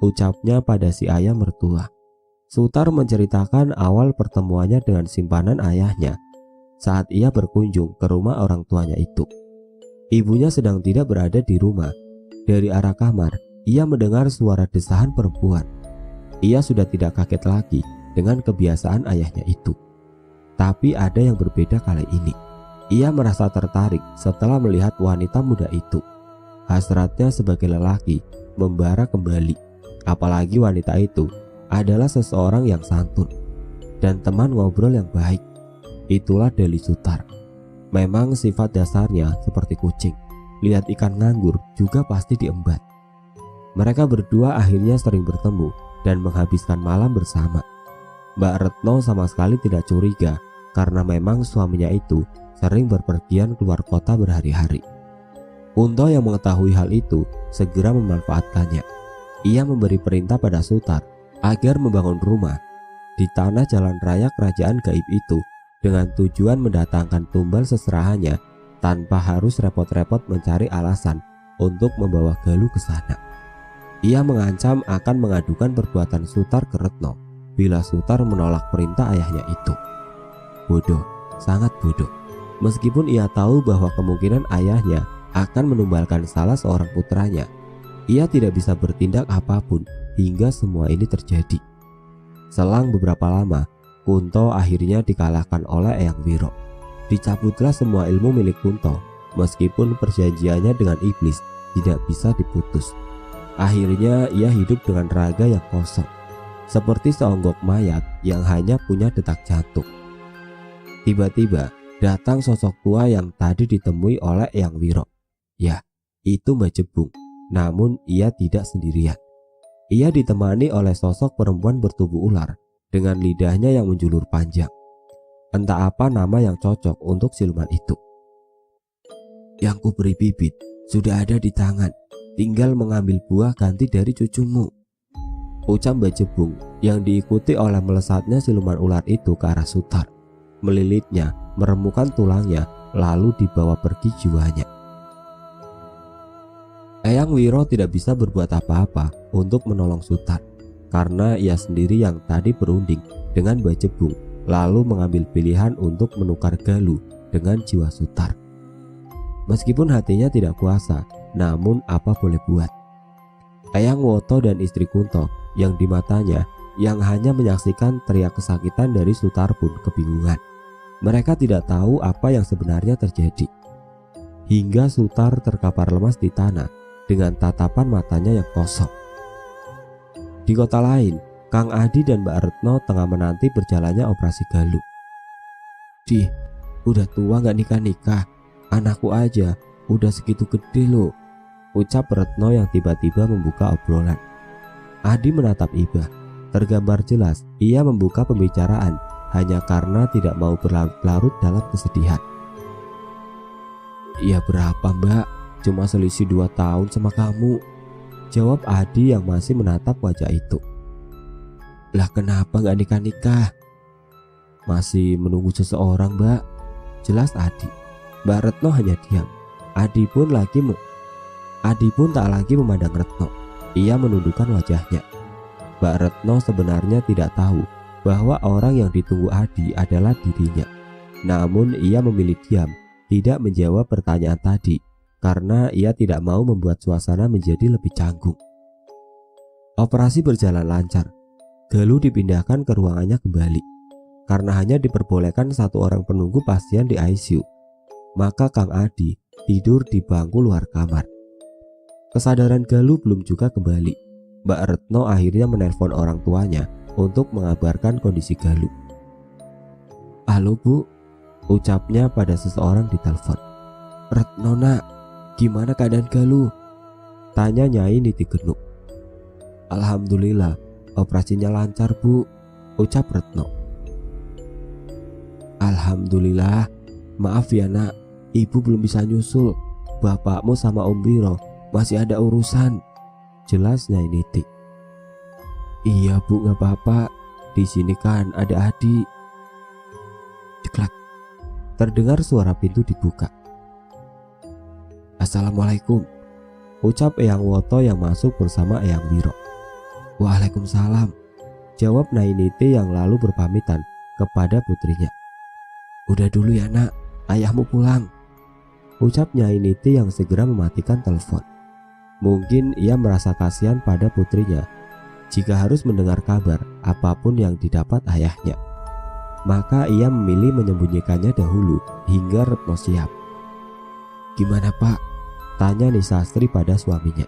ucapnya pada si ayah mertua. Sutar menceritakan awal pertemuannya dengan simpanan ayahnya saat ia berkunjung ke rumah orang tuanya itu. Ibunya sedang tidak berada di rumah. Dari arah kamar, ia mendengar suara desahan perempuan. Ia sudah tidak kaget lagi dengan kebiasaan ayahnya itu. Tapi ada yang berbeda kali ini. Ia merasa tertarik setelah melihat wanita muda itu. Hasratnya sebagai lelaki membara kembali. Apalagi wanita itu adalah seseorang yang santun dan teman ngobrol yang baik. Itulah Deli Sutar. Memang sifat dasarnya seperti kucing. Lihat ikan nganggur juga pasti diembat. Mereka berdua akhirnya sering bertemu dan menghabiskan malam bersama. Mbak Retno sama sekali tidak curiga karena memang suaminya itu sering berpergian keluar kota berhari-hari. Kunto yang mengetahui hal itu segera memanfaatkannya. Ia memberi perintah pada Sutar agar membangun rumah di tanah jalan raya kerajaan gaib itu dengan tujuan mendatangkan tumbal seserahannya tanpa harus repot-repot mencari alasan untuk membawa Galuh ke sana. Ia mengancam akan mengadukan perbuatan Sutar ke Retno bila Sutar menolak perintah ayahnya itu. Bodoh, sangat bodoh. Meskipun ia tahu bahwa kemungkinan ayahnya akan menumbalkan salah seorang putranya, ia tidak bisa bertindak apapun hingga semua ini terjadi. Selang beberapa lama, Kunto akhirnya dikalahkan oleh Eyang Wiro. Dicabutlah semua ilmu milik Kunto, meskipun perjanjiannya dengan iblis tidak bisa diputus. Akhirnya ia hidup dengan raga yang kosong, seperti seonggok mayat yang hanya punya detak jantung. Tiba-tiba datang sosok tua yang tadi ditemui oleh Eyang Wiro. Ya, itu Mbak Jebung, namun ia tidak sendirian. Ia ditemani oleh sosok perempuan bertubuh ular dengan lidahnya yang menjulur panjang. Entah apa nama yang cocok untuk siluman itu. Yang kuberi bibit sudah ada di tangan, tinggal mengambil buah ganti dari cucumu, ucap Mbak Jebung yang diikuti oleh melesatnya siluman ular itu ke arah Sutar. Melilitnya, meremukan tulangnya, lalu dibawa pergi jiwanya. Eyang Wiro tidak bisa berbuat apa-apa untuk menolong Sutar karena ia sendiri yang tadi berunding dengan Mbak Jebung lalu mengambil pilihan untuk menukar Galuh dengan jiwa Sutar. Meskipun hatinya tidak kuasa, namun apa boleh buat. Eyang Woto dan istri Kunto yang di matanya yang hanya menyaksikan teriak kesakitan dari Sutar pun kebingungan. Mereka tidak tahu apa yang sebenarnya terjadi. Hingga Sutar terkapar lemas di tanah dengan tatapan matanya yang kosong. Di kota lain, Kang Adi dan Mbak Retno tengah menanti berjalannya operasi Galuh. "Di, udah tua gak nikah-nikah? Anakku aja udah segitu gede loh," ucap Retno yang tiba-tiba membuka obrolan. Adi menatap Ibah. Tergambar jelas ia membuka pembicaraan hanya karena tidak mau berlarut dalam kesedihan. "Ya berapa mbak? Cuma selisih 2 tahun sama kamu," jawab Adi yang masih menatap wajah itu. "Lah kenapa gak nikah-nikah?" "Masih menunggu seseorang mbak," jelas Adi. Mbak Retno hanya diam. Adi pun tak lagi memandang Retno. Ia menundukkan wajahnya. Mbak Retno sebenarnya tidak tahu bahwa orang yang ditunggu Adi adalah dirinya. Namun ia memilih diam, tidak menjawab pertanyaan tadi karena ia tidak mau membuat suasana menjadi lebih canggung. Operasi berjalan lancar. Galuh dipindahkan ke ruangannya kembali. Karena hanya diperbolehkan 1 orang penunggu pasien di ICU, maka Kang Adi tidur di bangku luar kamar. Kesadaran Galuh belum juga kembali. Mbak Retno akhirnya menelpon orang tuanya untuk mengabarkan kondisi Galuh. "Halo Bu," ucapnya pada seseorang di telepon. "Retno nak, gimana keadaan Galuh?" tanya Nyai Niti Genuk. "Alhamdulillah, operasinya lancar Bu," ucap Retno. "Alhamdulillah, maaf ya nak, ibu belum bisa nyusul. Bapakmu sama Om Biro masih ada urusan," jelas Nyai Niti. "Iya Bu, gak apa-apa. Di sini kan ada Adi." Ceklak. Terdengar suara pintu dibuka. "Assalamualaikum," ucap Eyang Woto yang masuk bersama Eyang Wiro. "Waalaikumsalam," jawab Nyai Niti yang lalu berpamitan kepada putrinya. "Udah dulu ya nak, ayahmu pulang," ucap Nyai Niti yang segera mematikan telepon. Mungkin ia merasa kasihan pada putrinya jika harus mendengar kabar apapun yang didapat ayahnya. Maka ia memilih menyembunyikannya dahulu hingga Retno siap. "Gimana Pak?" tanya Nisastri pada suaminya.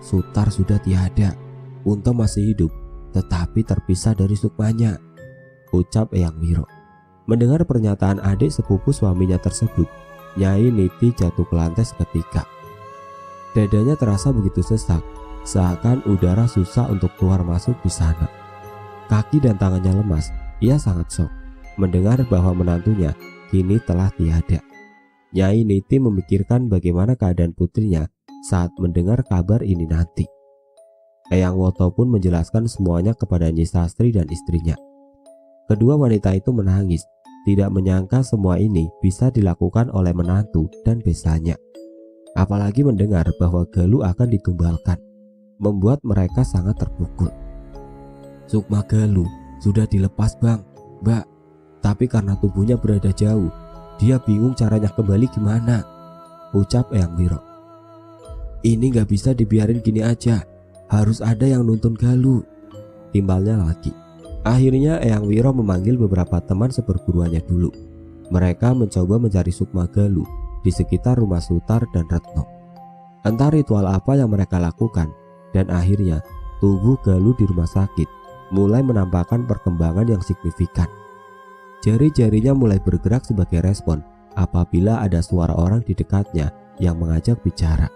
"Sutar sudah tiada. Untung masih hidup, tetapi terpisah dari sukmanya," ucap Eyang Wiro. Mendengar pernyataan adik sepupu suaminya tersebut, Nyai Niti jatuh ke lantai seketika. Dadanya terasa begitu sesak, seakan udara susah untuk keluar masuk di sana. Kaki dan tangannya lemas. Ia sangat shock mendengar bahwa menantunya kini telah tiada. Nyai Niti memikirkan bagaimana keadaan putrinya saat mendengar kabar ini nanti. Eyang Woto pun menjelaskan semuanya kepada Nyi Sastri dan istrinya. Kedua wanita itu menangis, tidak menyangka semua ini bisa dilakukan oleh menantu dan besanya. Apalagi mendengar bahwa Galuh akan ditumbalkan, membuat mereka sangat terpukul. "Sukma Galuh sudah dilepas bang, mbak, tapi karena tubuhnya berada jauh, dia bingung caranya kembali gimana," ucap Eyang Wiro. "Ini gak bisa dibiarin gini aja, harus ada yang nuntun Galuh," timbalnya lagi. Akhirnya Eyang Wiro memanggil beberapa teman seperguruannya dulu. Mereka mencoba mencari Sukma Galuh di sekitar rumah Sutar dan Retno. Entah ritual apa yang mereka lakukan, dan akhirnya tubuh Galuh di rumah sakit mulai menampakkan perkembangan yang signifikan. Jari-jarinya mulai bergerak sebagai respon apabila ada suara orang di dekatnya yang mengajak bicara.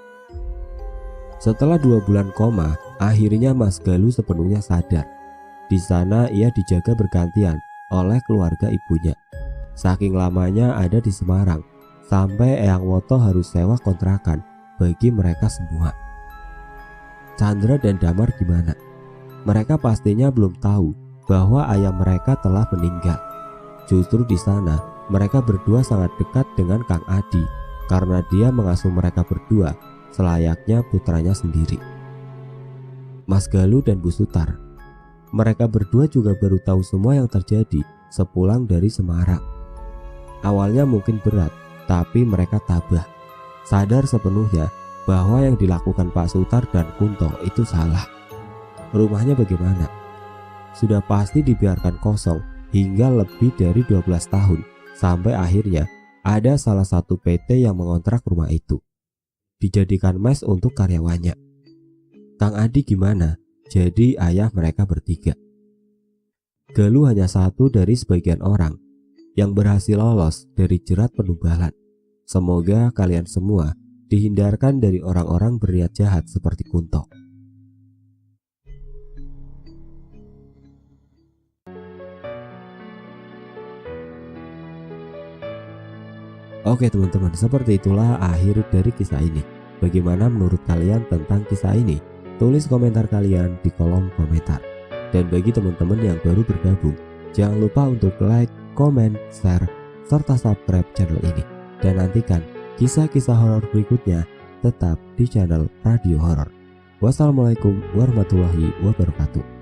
Setelah 2 bulan koma, akhirnya Mas Galuh sepenuhnya sadar. Di sana ia dijaga bergantian oleh keluarga ibunya. Saking lamanya ada di Semarang, sampai Eyang Woto harus sewa kontrakan bagi mereka semua. Chandra dan Damar gimana? Mereka pastinya belum tahu bahwa ayah mereka telah meninggal. Justru di sana mereka berdua sangat dekat dengan Kang Adi karena dia mengasuh mereka berdua selayaknya putranya sendiri. Mas Galuh dan Bu Sutar, mereka berdua juga baru tahu semua yang terjadi sepulang dari Semarang. Awalnya mungkin berat, tapi mereka tabah, sadar sepenuhnya bahwa yang dilakukan Pak Sutar dan Kunto itu salah. Rumahnya bagaimana? Sudah pasti dibiarkan kosong hingga lebih dari 12 tahun, sampai akhirnya ada salah satu PT yang mengontrak rumah itu, dijadikan mes untuk karyawannya. Kang Adi gimana? Jadi ayah mereka bertiga. Galuh hanya satu dari sebagian orang yang berhasil lolos dari jerat penubalan. Semoga kalian semua dihindarkan dari orang-orang berniat jahat seperti Kunto. Oke teman-teman, seperti itulah akhir dari kisah ini. Bagaimana menurut kalian tentang kisah ini? Tulis komentar kalian di kolom komentar. Dan bagi teman-teman yang baru bergabung, jangan lupa untuk like, komen, share, serta subscribe channel ini. Dan nantikan kisah-kisah horor berikutnya tetap di channel Radio Horor. Wassalamualaikum warahmatullahi wabarakatuh.